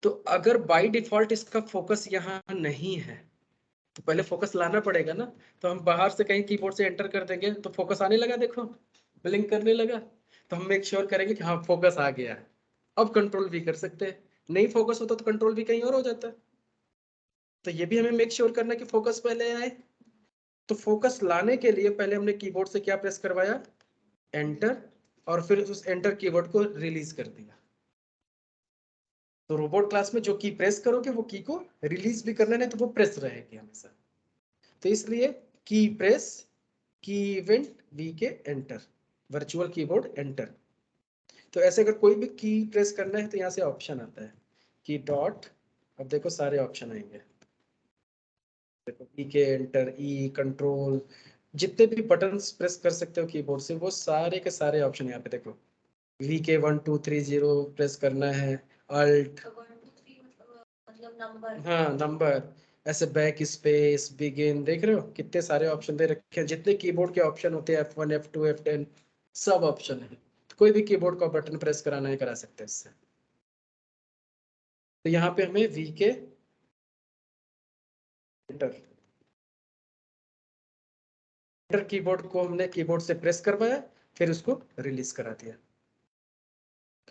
[SPEAKER 1] तो अगर बाय डिफॉल्ट इसका फोकस यहाँ नहीं है तो पहले फोकस लाना पड़ेगा ना। तो हम बाहर से कहीं कीबोर्ड से एंटर कर देंगे तो फोकस आने लगा, देखो ब्लिंक करने लगा। तो हम मेक श्योर करेंगे कि हाँ फोकस आ गया है। अब कंट्रोल भी कर सकते हैं, नहीं फोकस होता तो कंट्रोल भी कहीं और हो जाता है। तो ये भी हमें मेक श्योर करना कि फोकस पहले आए। तो फोकस लाने के लिए पहले हमने कीबोर्ड से क्या प्रेस करवाया, एंटर, और फिर उस एंटर कीवर्ड को रिलीज कर दिया। तो रोबोट क्लास में जो की प्रेस करोगे वो की को रिलीज भी करना, नहीं तो वो प्रेस रहेगी हमेशा। तो इसलिए की प्रेस की इवेंट वी के एंटर, वर्चुअल कीबोर्ड एंटर। तो ऐसे अगर कोई भी की प्रेस करना है तो यहाँ से ऑप्शन आता है की डॉट, अब देखो सारे ऑप्शन आएंगे, देखो ई के एंटर, ई कंट्रोल, जितने भी बटन्स प्रेस कर सकते हो कीबोर्ड से वो सारे के सारे ऑप्शन यहाँ पे देखो। वी के 1230 प्रेस करना है, अल्ट,
[SPEAKER 2] मतलब नंबर,
[SPEAKER 1] हाँ नंबर, ऐसे बैक स्पेस, बिगिन, देख रहे हो कितने सारे ऑप्शन दे रखे हैं। जितने कीबोर्ड के ऑप्शन होते हैं F1 F2 F10 सब ऑप्शन है। तो कोई भी कीबोर्ड का बटन प्रेस कराना है करा सकते हैं इससे। तो यहाँ पे हमें वी के एंटर, एंटर कीबोर्ड को हमने कीबोर्ड से प्रेस करवाया फिर उसको रिलीज करा दिया।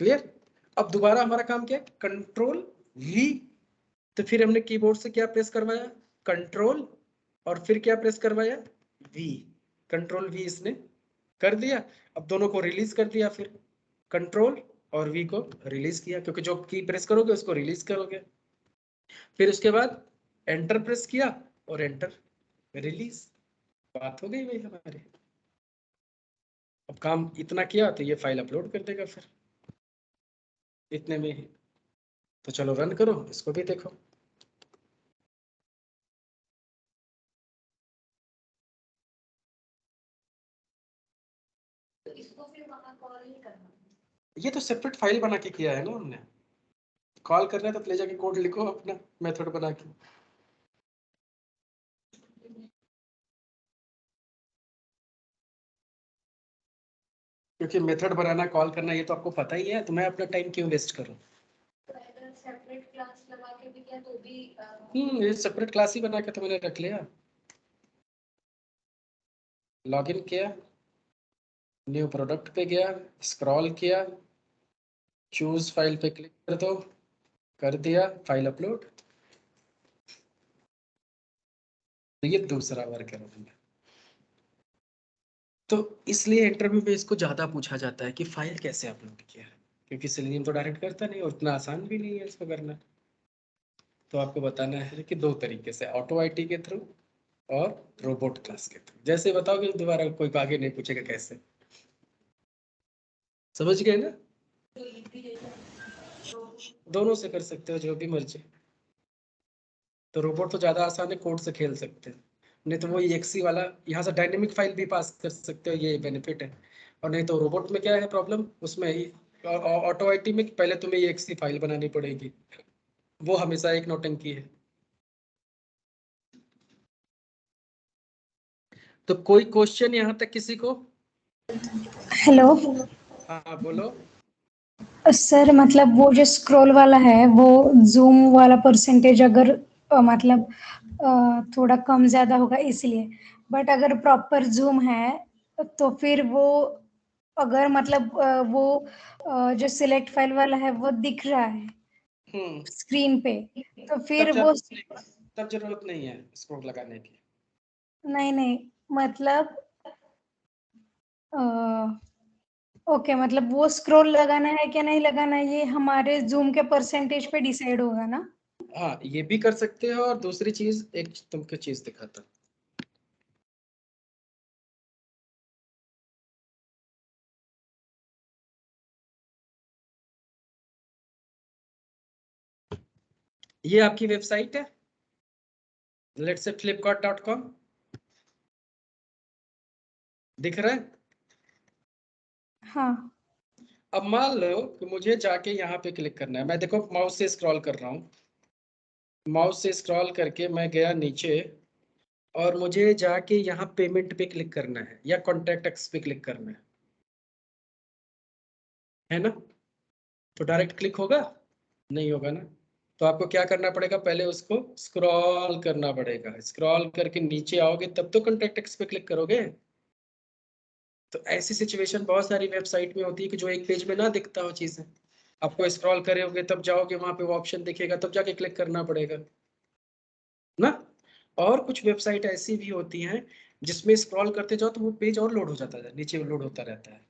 [SPEAKER 1] क्लियर। अब दोबारा हमारा काम क्या है, कंट्रोल वी। तो फिर हमने कीबोर्ड से क्या प्रेस करवाया, कंट्रोल, और फिर क्या प्रेस करवाया, वी। कंट्रोल वी इसने कर दिया। अब दोनों को रिलीज कर दिया, फिर कंट्रोल और वी को रिलीज किया क्योंकि जो की प्रेस करोगे उसको रिलीज करोगे। फिर उसके बाद एंटर प्रेस किया और एंटर रिलीज, बात हो गई भाई हमारी। अब काम इतना किया तो ये फाइल अपलोड कर देगा फिर इतने में ही। तो चलो रन करो, इसको भी देखो।
[SPEAKER 2] तो इसको फिर वहां कॉल नहीं करना,
[SPEAKER 1] ये तो सेपरेट फाइल बना के किया है ना हमने। कॉल करना है तो ले जाके कोड लिखो अपना मेथड बना के। क्योंकि मेथड बनाना कॉल करना ये तो आपको पता ही है, तो मैं अपना टाइम क्यों वेस्ट करूं।
[SPEAKER 2] किया तो भी
[SPEAKER 1] ये सेपरेट क्लास ही बना के तो मैंने रख लिया। लॉगिन किया, न्यू प्रोडक्ट पे गया, स्क्रॉल किया, चूज फाइल पे क्लिक कर दो, कर दिया, फाइल अपलोड। तो ये दूसरा वर्क है। तो इसलिए इंटरव्यू में इसको ज्यादा पूछा जाता है कि फाइल कैसे अपलोड किया है, क्योंकि सेलेनियम तो डायरेक्ट करता नहीं और उतना आसान भी नहीं है इसको करना। तो आपको बताना है कि दो तरीके से, ऑटो आईटी के थ्रू और रोबोट क्लास के थ्रू। जैसे बताओगे दोबारा कोई आगे नहीं पूछेगा कैसे, समझ गए ना? दोनों से कर सकते हो, जो भी मर्जी। तो रोबोट तो ज्यादा आसान है, कोड से खेल सकते हैं। नहीं तो वो EXE वाला, यहाँ से डायनेमिक फाइल भी पास कर सकते हो, ये बेनिफिट है। और नहीं तो रोबोट में क्या है प्रॉब्लम, उसमें ऑटो आईटी में पहले तुम्हें EXE फाइल बनानी पड़ेगी, वो हमेशा एक नौटंकी है। तो कोई क्वेश्चन यहाँ तक किसी को?
[SPEAKER 3] हेलो
[SPEAKER 1] हाँ बोलो।
[SPEAKER 3] सर, मतलब वो जो स्क्रॉल वाला है वो जूम वाला परसेंटेज अगर मतलब थोड़ा कम ज्यादा होगा इसलिए, बट अगर प्रॉपर जूम है तो फिर वो अगर मतलब वो जो सिलेक्ट फाइल वाला है वो दिख रहा है स्क्रीन पे, तो फिर वो
[SPEAKER 1] तब जरूरत नहीं है स्क्रॉल लगाने की।
[SPEAKER 3] नहीं नहीं मतलब ओके, मतलब वो स्क्रॉल लगाना है क्या नहीं लगाना है ये हमारे जूम के परसेंटेज पे डिसाइड होगा ना?
[SPEAKER 1] हाँ ये भी कर सकते हो, और दूसरी चीज एक तुमको चीज दिखाता हूँ। ये आपकी वेबसाइट है, लेट्स से flipkart.com, दिख रहा है?
[SPEAKER 3] हाँ
[SPEAKER 1] अब मान लो कि मुझे जाके यहाँ पे क्लिक करना है। मैं देखो माउस से स्क्रॉल कर रहा हूँ, माउस से स्क्रॉल करके मैं गया नीचे, और मुझे जाके यहाँ पेमेंट पे क्लिक करना है या कॉन्टैक्ट्स पे क्लिक करना है ना? तो डायरेक्ट क्लिक होगा? नहीं होगा ना। तो आपको क्या करना पड़ेगा, पहले उसको स्क्रॉल करना पड़ेगा, स्क्रॉल करके नीचे आओगे तब तो कॉन्टैक्ट्स पे क्लिक करोगे। तो ऐसी सिचुएशन बहुत सारी वेबसाइट में होती है कि जो एक पेज में ना दिखता हो चीजें, आपको स्क्रॉल करोगे तब जाओगे वहां पे वो ऑप्शन दिखेगा, तब जाके क्लिक करना पड़ेगा ना। और कुछ वेबसाइट ऐसी भी होती हैं जिसमें स्क्रॉल करते जाओ तो वो पेज और लोड हो जाता है, नीचे लोड होता रहता है।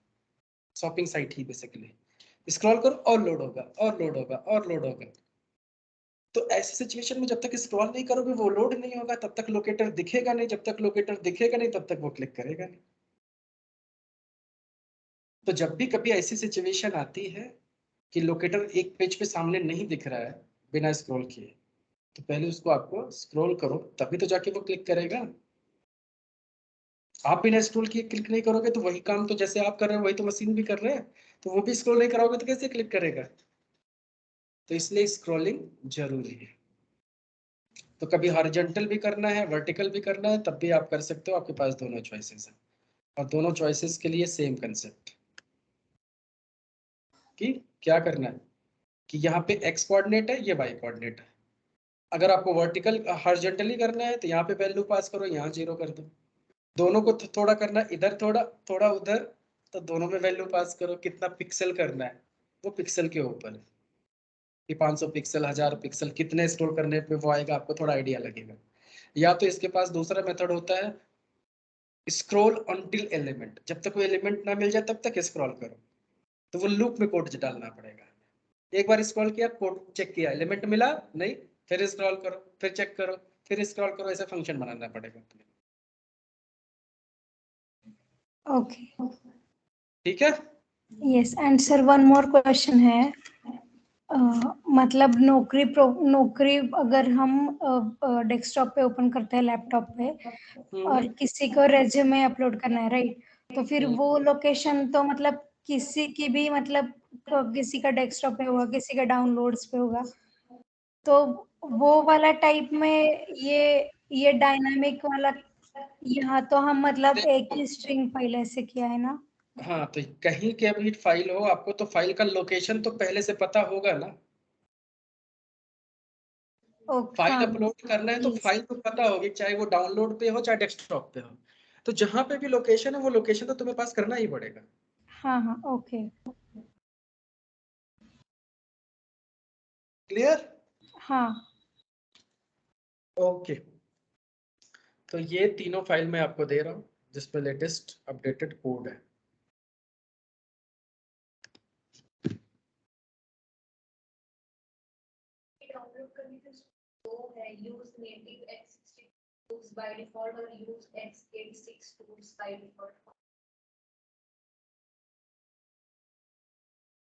[SPEAKER 1] शॉपिंग साइट ही बेसिकली, स्क्रॉल करो और लोड होगा और लोड होगा और लोड होगा। तो ऐसी सिचुएशन में जब तक स्क्रॉल नहीं करोगे वो लोड नहीं होगा, तब तक लोकेटर दिखेगा नहीं, जब तक लोकेटर दिखेगा नहीं तब तक वो क्लिक करेगा नहीं। तो जब भी कभी ऐसी सिचुएशन आती है कि लोकेटर एक पेज पे सामने नहीं दिख रहा है बिना स्क्रॉल किए, तो पहले उसको आपको स्क्रॉल करो तभी तो जाके वो क्लिक करेगा। आप बिना स्क्रॉल किए क्लिक नहीं करोगे तो वही काम तो जैसे आप कर रहे हो वही तो मशीन भी कर रहे हैं, तो वो भी स्क्रॉल नहीं कराओगे तो कैसे क्लिक करेगा? तो इसलिए स्क्रॉलिंग जरूरी है। तो कभी हॉरिजॉन्टल भी करना है, वर्टिकल भी करना है, तब भी आप कर सकते हो, आपके पास दोनों चॉइसेस हैं। और दोनों चॉइसेस के लिए सेम कंसेप्ट कि क्या करना है कि यहाँ पे एक्स कोऑर्डिनेट है, ये वाई कोऑर्डिनेट है। अगर आपको वर्टिकल हॉरिजॉन्टली करना है तो यहाँ पे वैल्यू पास करो, यहाँ 0 कर दो। दोनों को थोड़ा करना है, इधर थोड़ा थोड़ा उधर, तो दोनों में वैल्यू पास करो। कितना पिक्सल करना है वो पिक्सल के ऊपर है कि 500 पिक्सल, 1000 पिक्सल, कितने स्टोर करने पे वो आएगा, आपको थोड़ा आइडिया लगेगा। या तो इसके पास दूसरा मेथड होता है स्क्रॉल अनटिल एलिमेंट, जब तक वो एलिमेंट ना मिल जाए तब तक स्क्रॉल करो। तो वो लूप में कोड डालना पड़ेगा। एक बार स्क्रॉल किया, कोड चेक किया, एलिमेंट मिला नहीं, फिर स्क्रॉल करो, फिर चेक करो, फिर स्क्रॉल करो, ऐसा फंक्शन बनाना पड़ेगा।
[SPEAKER 3] ओके,
[SPEAKER 1] ठीक है।
[SPEAKER 3] Yes. And sir one more question है, मतलब नौकरी अगर हम डेस्कटॉप पे ओपन करते हैं लैपटॉप पे और किसी को रेज्यूमे अपलोड करना है, राइट? तो फिर वो लोकेशन तो मतलब किसी की भी मतलब किसी का डेस्कटॉप पे होगा, किसी का डाउनलोड्स पे होगा, तो वो वाला टाइप में ये डायनामिक वाला, यहाँ तो हम मतलब एक ही स्ट्रिंग फाइल ऐसे किया है ना?
[SPEAKER 1] हाँ तो कहीं के भी फाइल हो, आपको तो फाइल का लोकेशन तो पहले से पता होगा ना। फाइल अपलोड करना है तो फाइल तो पता होगी, चाहे वो डाउनलोड पे हो चाहे डेस्कटॉप पे हो, तो जहां पे भी लोकेशन है वो लोकेशन तो तुम्हें पास करना ही पड़ेगा।
[SPEAKER 3] हाँ हाँ ओके
[SPEAKER 1] क्लियर?
[SPEAKER 3] हाँ
[SPEAKER 1] ओके, तो ये तीनों फाइल मैं आपको दे रहा हूँ जिसपे लेटेस्ट अपडेटेड कोड है।
[SPEAKER 2] डाउनलोड करने के दो है, use native x60 tools by default और use x86 tools by default.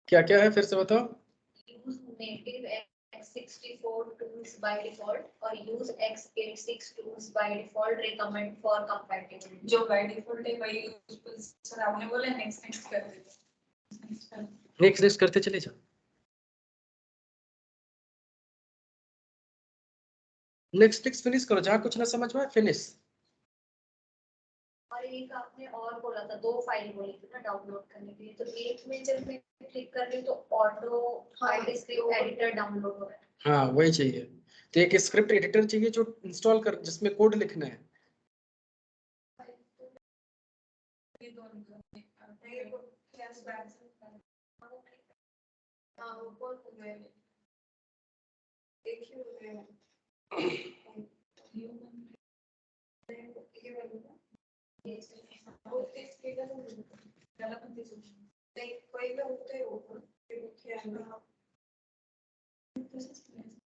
[SPEAKER 1] क्या क्या है फिर से बताओ?
[SPEAKER 2] Use native x64 tools by default और use x86 tools by default recommend for compatibility. जो बाय डिफॉल्ट है वही यूजफुल सर आपने बोला नेक्स्ट कर देते।
[SPEAKER 1] नेक्स्ट करते चले जाओ। नेक्स्ट फिनिश करो, जहां कुछ ना समझ में फिनिश।
[SPEAKER 2] और एक आपने और बोला था, दो फाइल बोली थी ना डाउनलोड करने के लिए, तो एक में जब मैं क्लिक कर रही हूँ तो auto file script editor download हो रहा है।
[SPEAKER 1] हाँ वही चाहिए, तो एक स्क्रिप्ट एडिटर चाहिए जो इंस्टॉल कर, जिसमें कोड लिखना है।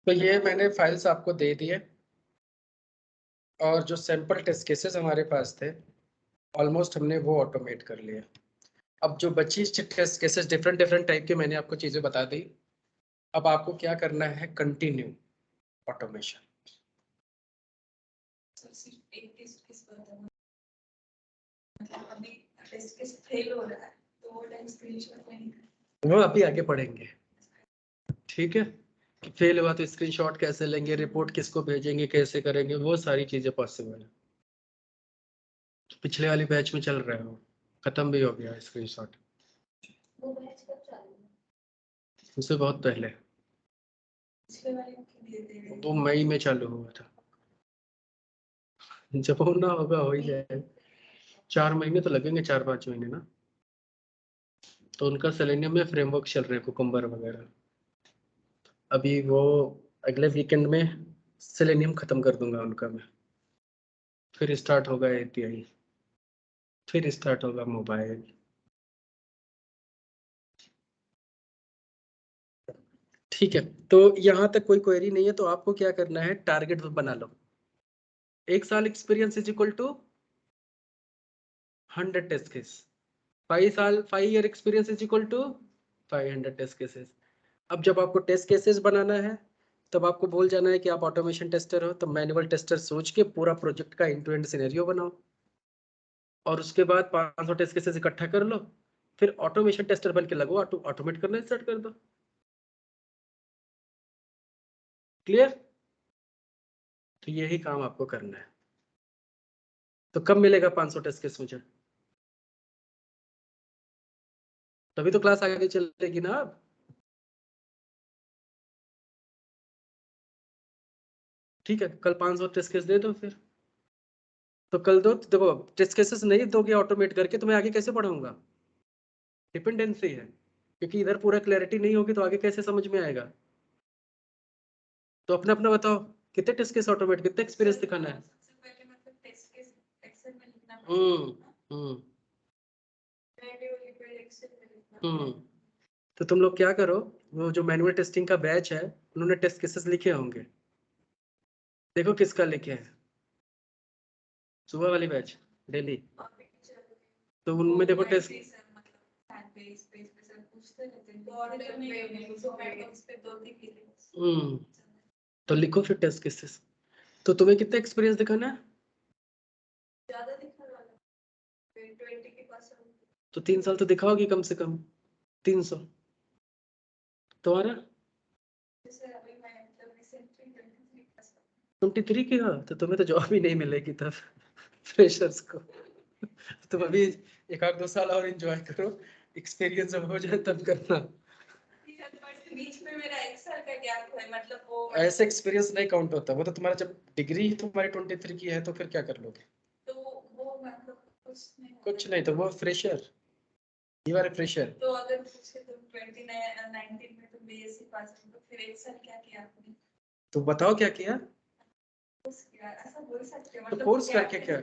[SPEAKER 1] तो ये मैंने फाइल्स आपको दे दिए, और जो सैंपल टेस्ट केसेस हमारे पास थे ऑलमोस्ट हमने वो ऑटोमेट कर लिया। अब जो बची test cases different different type के मैंने आपको चीजें बता दी, अब आपको क्या करना है, कंटिन्यू ऑटोमेशन। वो अभी आगे पढ़ेंगे, ठीक है? फेल हुआ तो स्क्रीनशॉट कैसे लेंगे, रिपोर्ट किसको भेजेंगे, कैसे करेंगे, वो सारी चीजें पॉसिबल है। पिछले वाली बैच में चल रहा है, वो खत्म भी हो गया स्क्रीनशॉट।
[SPEAKER 2] वो बैच कब चालू है?
[SPEAKER 1] उससे बहुत पहले, वो मई में चालू हुआ था। जब होना होगा हो ही जाएगा, 4 महीने तो लगेंगे, 4-5 महीने ना। तो उनका सेलेनियम में फ्रेमवर्क चल रहे हैं, कुकुम्बर वगैरह। अभी वो अगले वीकेंड में सेलेनियम खत्म कर दूंगा उनका मैं, फिर स्टार्ट होगा API, फिर स्टार्ट होगा मोबाइल। ठीक है, तो यहाँ तक कोई क्वेरी नहीं है, तो आपको क्या करना है, टारगेट बना लो। 1 साल experience is equal to 100 test case, 5 year experience is equal to 500 test cases. अब जब आपको टेस्ट केसेस बनाना है, तब आपको भूल जाना है कि आप ऑटोमेशन टेस्टर हो, तो मैनुअल टेस्टर सोच के पूरा प्रोजेक्ट का एंड टू एंड सिनेरियो बनाओ, और उसके बाद 500 टेस्ट केसेस इकट्ठा कर लो, फिर ऑटोमेशन टेस्टर बन के लगो, ऑटोमेट करना स्टार्ट कर दो। क्लियर? तो यही काम आपको करना है। तो कब मिलेगा 500 टेस्ट केस मुझे? तभी तो क्लास आगे चलेगी ना। अब ठीक है, कल 500 टेस्ट केस दे दो फिर। तो कल दो, देखो टेस्ट केसेस नहीं दोगे ऑटोमेट करके तो मैं आगे कैसे पढ़ाऊंगा? डिपेंडेंसी है, क्योंकि इधर पूरा क्लैरिटी नहीं होगी तो आगे कैसे समझ में आएगा? तो अपना अपना बताओ, कितने टेस्ट केस ऑटोमेट, कितने एक्सपीरियंस दिखाना है? तो तुम लोग क्या करो, वो जो मैनुअल टेस्टिंग का बैच है उन्होंने टेस्ट केसेस लिखे होंगे, देखो किसका लिखे हैं, सुबह वाली बैच डेली, तो उनमें देखो टेस्ट। तो लिखो फिर टेस्ट केसेस। तो तुम्हें कितना एक्सपीरियंस दिखाना है? तो 3 साल तो दिखाओगी कम से कम, 300। तुम्हारा 23 की? हाँ, तो तुम्हें तो जॉब ही नहीं मिलेगी तब फ्रेशर्स को। तुम अभी 1-2 साल और एंजॉय करो, एक्सपीरियंस जब हो जाए तब करना।
[SPEAKER 2] बीच में मेरा 1 साल का गैप है, मतलब वो
[SPEAKER 1] ऐसे एक्सपीरियंस नहीं काउंट होता, वो तो तुम्हारा जब डिग्री तुम्हारी 23 की है तो फिर क्या कर लोगे?
[SPEAKER 2] तो वो मतलब
[SPEAKER 1] कुछ नहीं, तो वो फ्रेशर, यू आर फ्रेशर।
[SPEAKER 2] तो अगर पूछे तो 2019 में तुम बीएससी पास हो, तो फिर 1 साल क्या किया आपने?
[SPEAKER 1] तो बताओ क्या किया?
[SPEAKER 2] ऐसा बोल सकते हो,
[SPEAKER 1] तो कोर्स करके क्या?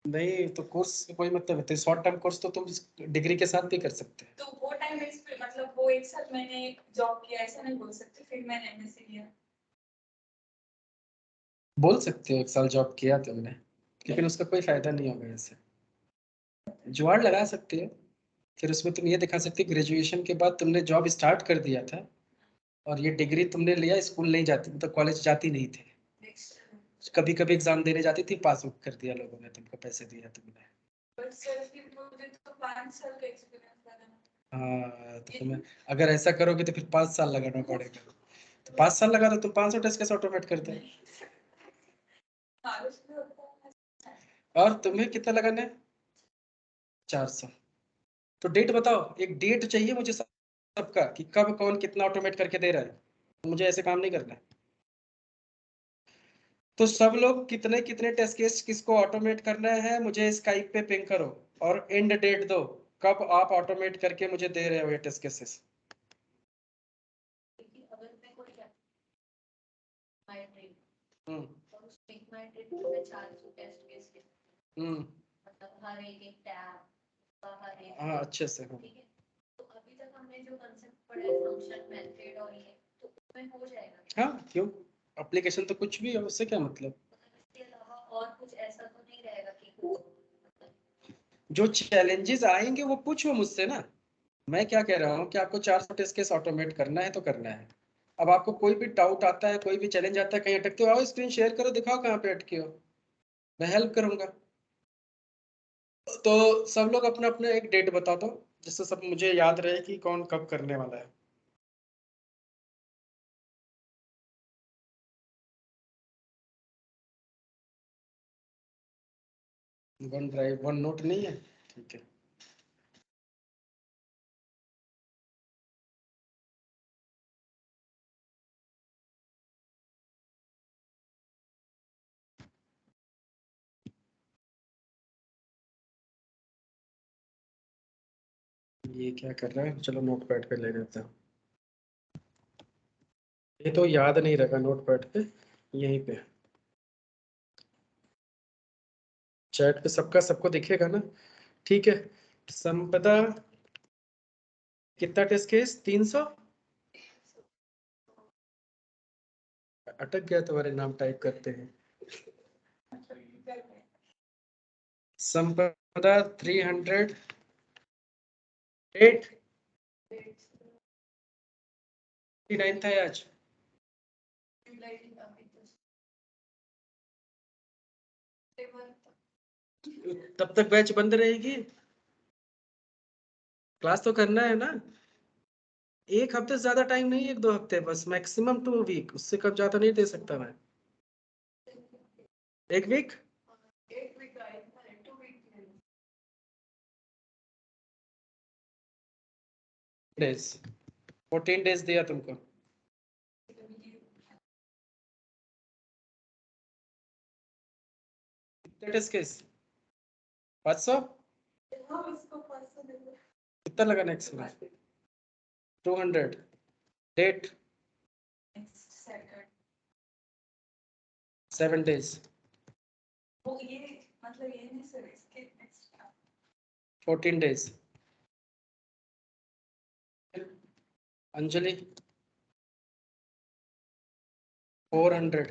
[SPEAKER 2] नहीं
[SPEAKER 1] नहीं तो कोर्स से कोई मतलब नहीं, शॉर्ट टर्म कोर्स तो तुम डिग्री के साथ भी कर सकते हैं।
[SPEAKER 2] तो वो टाइम मतलब वो 1 साल मैंने जॉब किया, ऐसा नहीं बोल सकते फिर मैंने एमएससी किया।
[SPEAKER 1] बोल सकते हो 1 साल जॉब किया तुमने, लेकिन उसका कोई फायदा नहीं होगा। ऐसे जुगाड़ लगा सकते हो, फिर उसमें तुम ये दिखा सकते हो ग्रेजुएशन के बाद तुमने जॉब स्टार्ट कर दिया था और ये डिग्री तुमने लिया, स्कूल नहीं जाती, मतलब कॉलेज जाती नहीं थे, कभी कभी एग्जाम देने जाती थी, पास कर दिया लोगों ने, तुमको पैसे दिया तुमने।
[SPEAKER 2] पर सर फिर मुझे तो 5 साल का एक्सपीरियंस लगा।
[SPEAKER 1] हाँ तो तुम्हें अगर ऐसा करोगे तो फिर 5 साल लगाना पड़ेगा, तो 5 साल लगा तो तुम 500 टेस्ट कैसे ऑटोमेट करते हैं? और तुम्हें कितना लगाना है? 400। तो डेट बताओ, एक डेट चाहिए मुझे सबका कि कब कौन कितना ऑटोमेट करके दे रहा है, मुझे ऐसे काम नहीं करना है। तो सब लोग कितने कितने टेस्ट केस किसको ऑटोमेट करना है मुझे स्काइप पे पिंग करो और एंड डेट दो, कब आप ऑटोमेट करके मुझे दे रहे हो ये टेस्ट केसेस।
[SPEAKER 2] अगर मैं कोई माय ड्रीम
[SPEAKER 1] हम्म
[SPEAKER 2] और उस पिक माय ड्रीम में 400 टेस्ट केस के मतलब हर एक टैब हर एक,
[SPEAKER 1] हाँ अच्छे से।
[SPEAKER 2] ठीक है। तो अभी तक हमने जो कांसेप्ट पढ़ा है फंक्शन मेथड और ये, तो उसमें हो जाएगा।
[SPEAKER 1] हाँ क्यों, एप्लीकेशन तो कुछ भी है, उससे क्या मतलब।
[SPEAKER 2] इसके अलावा और कुछ ऐसा तो नहीं रहेगा कि
[SPEAKER 1] जो चैलेंजेस आएंगे वो पूछो मुझसे ना, मैं क्या कह रहा हूँ कि आपको 400 टेस्ट केस ऑटोमेट करना है तो करना है। अब आपको कोई भी डाउट आता है, कोई भी चैलेंज आता है, कहीं अटकते हो, आओ स्क्रीन शेयर करो, दिखाओ कहाँ पे अटके हो, मैं हेल्प करूंगा। तो सब लोग अपना अपना एक डेट बता दो जिससे सब मुझे याद रहे कि कौन कब करने वाला है। वन ड्राइव वन नोट नहीं है, ठीक है। ये क्या कर रहा है, चलो नोट पैड पे ले लेता हूँ, ये तो याद नहीं रहेगा नोट पैड पे, यहीं पे चैट पे सबका सबको दिखेगा ना, ठीक है। संपदा कितना टेस्ट केस? 300 अटक गया, तुम्हारे नाम टाइप करते हैं। संपदा 300 8 9 था आज, तब तक बैच बंद रहेगी, क्लास तो करना है ना। 1 हफ्ते से ज्यादा टाइम नहीं, 1-2 हफ्ते बस, मैक्सिमम 2 वीक, उससे कब ज्यादा नहीं दे सकता मैं। 1 वीक डेज, 14 डेज दिया तुमको। कितने टेस्ट केस? 500 कितना लगा नेक्स्ट में? 200 डेट 7 डेज,
[SPEAKER 2] वो ये मतलब ये नहीं सर, इसके नेक्स्ट
[SPEAKER 1] 14 डेज। अंजलि 400,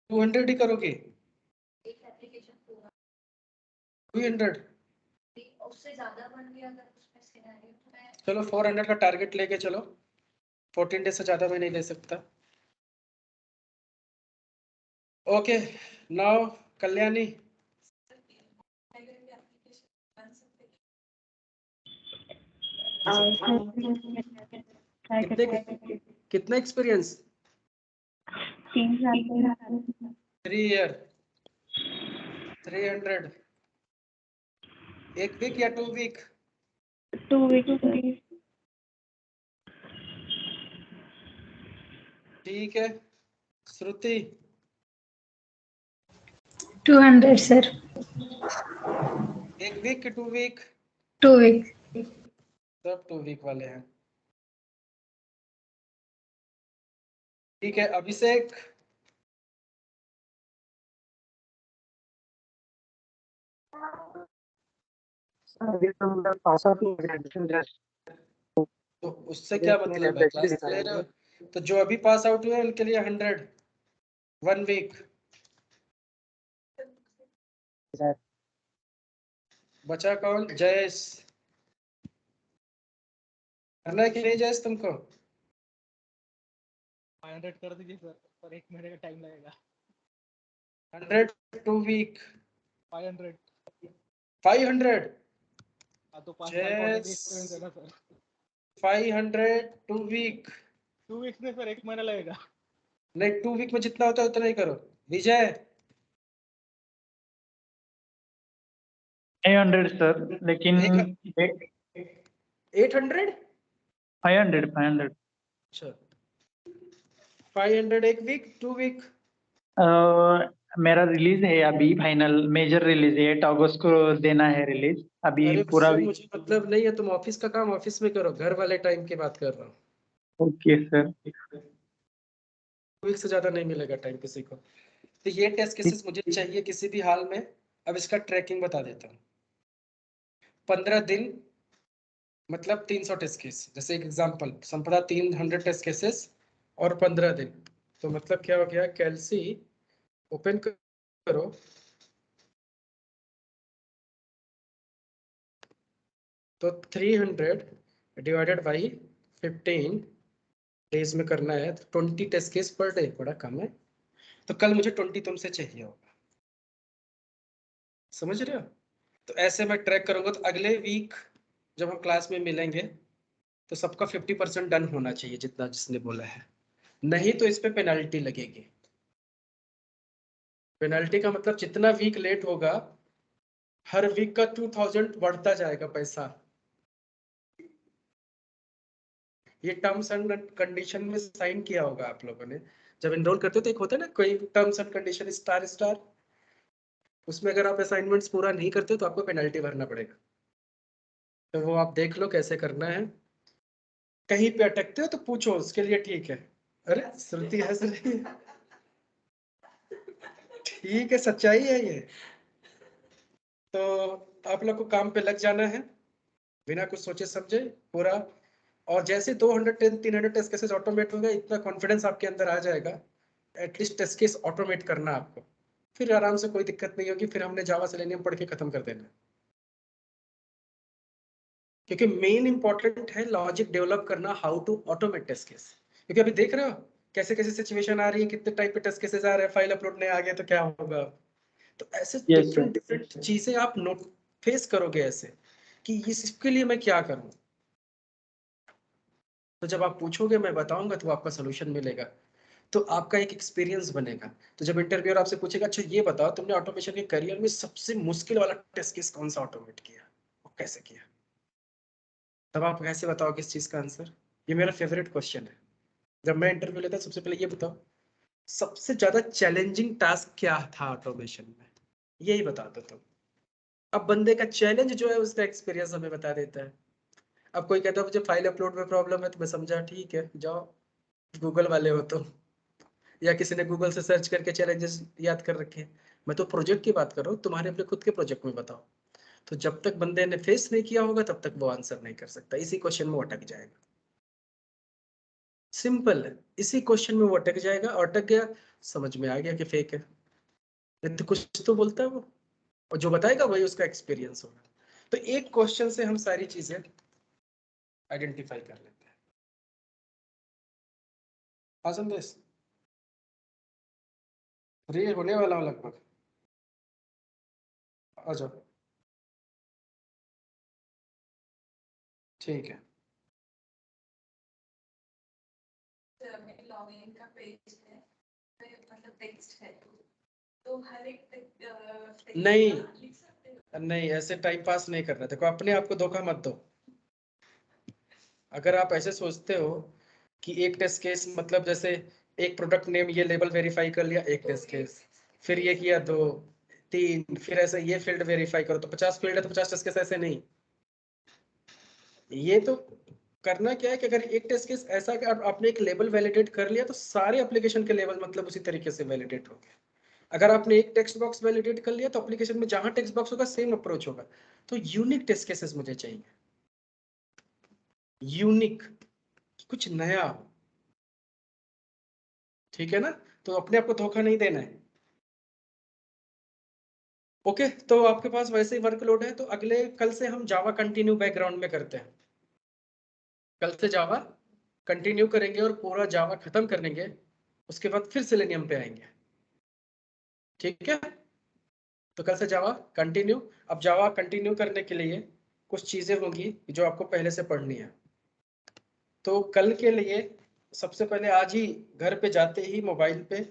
[SPEAKER 1] 200 ही करोगे?
[SPEAKER 2] एक एप्लीकेशन पूरा
[SPEAKER 1] 200,
[SPEAKER 2] उससे ज्यादा बन गया अगर उसमें सिनेरियो तो मैं
[SPEAKER 1] चलो 400 का टारगेट लेके चलो, 14 डेज से ज्यादा मैं नहीं ले सकता। ओके नाउ कल्याणी, कितने कितना एक्सपीरियंस?
[SPEAKER 4] 3 साल
[SPEAKER 1] 3 ईयर 300 1 वीक या 2 वीक?
[SPEAKER 4] 2 वीक।
[SPEAKER 1] ठीक है। श्रुति?
[SPEAKER 3] 200 सर।
[SPEAKER 1] 1 वीक कि 2 वीक?
[SPEAKER 3] 2 वीक।
[SPEAKER 1] सब 2 वीक वाले हैं। ठीक है, अभिषेक? तो उससे क्या मतलब है, क्लास ले रहे हो? तो जो अभी पास आउट हुए उनके लिए 100 1 वीक। बचा कौन? जयेश? करना है कि नहीं जयेश तुमको?
[SPEAKER 5] 500 कर दीजिए सर, पर 1 महीने का टाइम लगेगा।
[SPEAKER 1] 100 2 वीक?
[SPEAKER 5] 500।
[SPEAKER 1] 500?
[SPEAKER 5] हाँ तो 5 साल का ऑलरेडी एक्सपीरियंस है ना सर।
[SPEAKER 1] 500 2 वीक?
[SPEAKER 5] 2 वीक्स में सर 1 महीना लगेगा।
[SPEAKER 1] नहीं, 2 वीक में जितना होता है उतना ही करो। विजय?
[SPEAKER 6] 500 सर, लेकिन
[SPEAKER 1] 800?
[SPEAKER 6] 500।
[SPEAKER 1] अच्छा, 500 1 वीक 2 वीक?
[SPEAKER 6] मेरा रिलीज है अभी, फाइनल मेजर रिलीज है, 8 अगस्त को देना है रिलीज। अभी
[SPEAKER 1] अरे
[SPEAKER 6] पूरा
[SPEAKER 1] उससे मुझे मतलब नहीं है, तुम ऑफिस का काम ऑफिस में करो, घर वाले टाइम की बात कर रहा हूँ।
[SPEAKER 6] Okay sir.
[SPEAKER 1] 2 वीक से ज्यादा नहीं मिलेगा टाइम किसी को। तो ये टेस्ट केसेस मुझे चाहिए किसी भी हाल में। अब इसका ट्रैकिंग बता देता हूँ। 15 दिन मतलब 300 टेस्ट केस, जैसे एक एग्जांपल, संपदा 300 टेस्ट केसेस और 15 दिन, तो मतलब क्या हो गया? कैल्सी ओपन करो, तो 300 डिवाइडेड बाई 15 डेज में करना है, तो 20 टेस्ट केस पर डे, बड़ा कम है। तो कल मुझे 20 तुमसे चाहिए होगा, समझ रहे हो? तो ऐसे मैं ट्रैक करूंगा, तो अगले वीक जब हम क्लास में मिलेंगे तो सबका 50% डन होना चाहिए, जितना जिसने बोला है। नहीं तो इस पे पेनल्टी लगेगी। पेनल्टी का मतलब जितना वीक लेट होगा, हर वीक का 2000 बढ़ता जाएगा पैसा। ये टर्म्स एंड कंडीशन में साइन किया होगा आप लोगों ने जब एनरोल करते हो, तो एक होता है ना कोई terms and condition star star, उसमें अगर आप असाइनमेंट्स पूरा नहीं करते हो तो आपको पेनल्टी भरना पड़ेगा। तो वो आप देख लो कैसे करना है। कहीं पे अटकते हो तो पूछो, उसके लिए ठीक है। अरे श्रुति हंस रही है। ठीक है, सच्चाई है ये। तो आप लोग को काम पे लग जाना है बिना कुछ सोचे समझे पूरा। और जैसे 210 300 टेस्ट केसेस ऑटोमेट होगा, इतना कॉन्फिडेंस आपके अंदर आ जाएगा, एटलीस्ट टेस्ट केस ऑटोमेट करना आपको, फिर आराम से कोई दिक्कत नहीं होगी। फिर हमने जावा सेलेनियम पढ़ के खत्म कर देना, क्योंकि मेन इंपॉर्टेंट है लॉजिक डेवलप करना, how to automate test case. क्योंकि अभी देख रहे हो कैसे कैसे सिचुएशन आ रही है, कितने टाइप के टेस्ट केसेस आ रहे हैं, फाइल अपलोड नहीं आ गया तो क्या होगा। तो ऐसे
[SPEAKER 6] Yes,
[SPEAKER 1] डिफरेंट डिफरेंट चीजें आप नोट फेस करोगे ऐसे कि इसके लिए मैं क्या करूं। तो जब आप पूछोगे मैं बताऊंगा, तो आपका सोल्यूशन मिलेगा, तो आपका एक एक्सपीरियंस बनेगा। तो जब इंटरव्यूअर आपसे पूछेगा, अच्छा ये बताओ तुमने ऑटोमेशन के करियर में सबसे मुश्किल वाला टेस्ट केस कौन सा ऑटोमेट किया और कैसे किया, तब आप कैसे बताओ किस चीज का आंसर। ये मेरा फेवरेट क्वेश्चन है। जब मैं इंटरव्यू लेता सबसे पहले ये बताओ सबसे ज्यादा चैलेंजिंग टास्क क्या था ऑटोमेशन में, यही बता दो तुम। अब बंदे का चैलेंज जो है उसका एक्सपीरियंस हमें बता देता है। अब कोई कहता है मुझे फाइल अपलोड में प्रॉब्लम है, तो मैं समझा ठीक है जाओ, गूगल वाले हो तो, या किसी ने गूगल से सर्च करके चैलेंजेस याद कर रखे हैं। मैं तो प्रोजेक्ट की बात कर रहा हूँ, तुम्हारे अपने खुद के प्रोजेक्ट में बताओ। तो जब तक बंदे ने फेस नहीं किया होगा तब तक वो आंसर नहीं कर सकता, इसी क्वेश्चन में वो अटक जाएगा। सिंपल है, इसी क्वेश्चन में वो अटक जाएगा, और अटक गया समझ में आ गया कि फेक है। नहीं तो कुछ तो बोलता है वो, और जो बताएगा वही उसका एक्सपीरियंस होगा। तो एक क्वेश्चन से हम सारी चीजें आइडेंटिफाई कर लेते हैं। हाँ संदेश, फ्री होने वाला हूँ लगभग, आ जाओ। ठीक है।
[SPEAKER 2] मेरे लॉगिन का पेज है, मतलब टेक्स्ट है, तो हर एक
[SPEAKER 1] नहीं,
[SPEAKER 2] लिख सकते हो।
[SPEAKER 1] नहीं, ऐसे टाइम पास नहीं करना। देखो अपने आप को धोखा मत दो। अगर आप ऐसे सोचते हो कि एक टेस्ट केस मतलब जैसे एक प्रोडक्ट नेम ये लेबल वेरीफाई कर लिया, एक टेस्ट केस, फिर ये किया 2 3, फिर ऐसे ये फील्ड वेरीफाई करो तो 50 फील्ड है तो 50 टेस्ट केस, ऐसे नहीं। ये तो करना क्या है कि अगर एक टेस्ट केस ऐसा कि आपने एक लेबल वैलिडेट कर लिया तो सारे एप्लीकेशन के लेवल मतलब उसी तरीके से वैलिडेट हो गए। अगर आपने एक टेक्स्ट बॉक्स वैलिडेट कर लिया तो एप्लीकेशन में जहां टेक्स्ट बॉक्स होगा सेम अप्रोच होगा। तो यूनिक टेस्ट केसेस मुझे चाहिए, यूनिक, कुछ नया हो। ठीक है ना? तो अपने आप को धोखा नहीं देना है। ओके, तो आपके पास वैसे ही वर्कलोड है तो अगले कल से हम जावा कंटिन्यू बैकग्राउंड में करते हैं। कल से जावा कंटिन्यू करेंगे और पूरा जावा खत्म करेंगे, उसके बाद फिर सेलेनियम पे आएंगे। ठीक है? तो कल से जावा कंटिन्यू। अब जावा कंटिन्यू करने के लिए कुछ चीजें होंगी जो आपको पहले से पढ़नी है। तो कल के लिए सबसे पहले आज ही घर पे जाते ही मोबाइल पे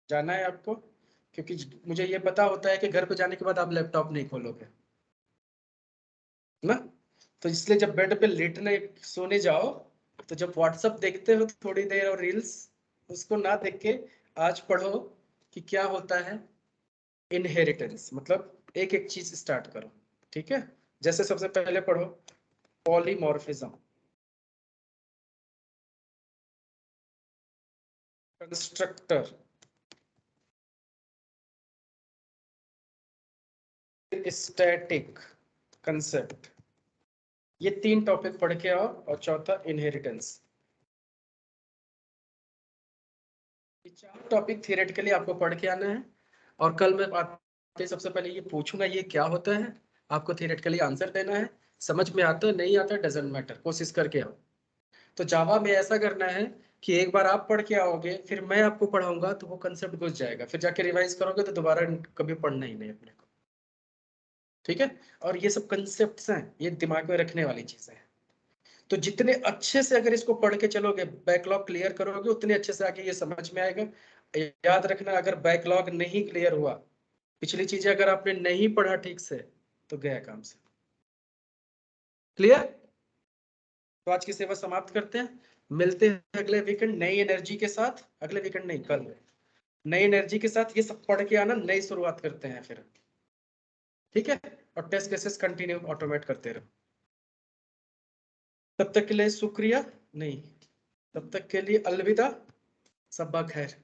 [SPEAKER 1] जाना है आपको, क्योंकि मुझे ये पता होता है कि घर पे जाने के बाद आप लैपटॉप नहीं खोलोगे ना। तो इसलिए जब बेड पे लेटने सोने जाओ तो जब व्हाट्सएप देखते हो थोड़ी देर और रील्स, उसको ना देख के आज पढ़ो कि क्या होता है इनहेरिटेंस, मतलब एक एक चीज स्टार्ट करो। ठीक है? जैसे सबसे पहले पढ़ो पॉलीमॉर्फिज्म, कंस्ट्रक्टर, स्टैटिक कंसेप्ट, ये 3 टॉपिक पढ़ के आओ, और चौथा इनहेरिटेंस। 4 टॉपिक थियरेटिकली आपको पढ़ के आना है। और कल मैं आते सबसे पहले ये पूछूंगा ये क्या होता है, आपको थियरेटिकली आंसर देना है। समझ में आता है नहीं आता डजंट मैटर, कोशिश करके आओ। तो जावा में ऐसा करना है कि एक बार आप पढ़ के आओगे फिर मैं आपको पढ़ाऊंगा तो वो कंसेप्ट घुस जाएगा, फिर जाके रिवाइज करोगे तो दोबारा कभी पढ़ना ही नहीं अपने को। ठीक है? और ये सब कंसेप्ट्स हैं, ये दिमाग में रखने वाली चीजें हैं। तो जितने अच्छे से अगर इसको पढ़ के चलोगे, बैकलॉग क्लियर करोगे, उतने अच्छे से आगे ये समझ में आएगा। याद रखना, अगर बैकलॉग नहीं क्लियर हुआ, पिछली चीजें अगर आपने नहीं पढ़ा ठीक से, तो गया काम से। क्लियर? तो आज की सेवा समाप्त करते हैं, मिलते हैं अगले वीकेंड नई एनर्जी के साथ। अगले वीकेंड नहीं, कल नई एनर्जी के साथ ये सब पढ़ के आना, नई शुरुआत करते हैं फिर। ठीक है? और टेस्ट केसेस कंटिन्यू ऑटोमेट करते रहो। तब तक के लिए शुक्रिया नहीं, तब तक के लिए अलविदा, सब्बा खैर।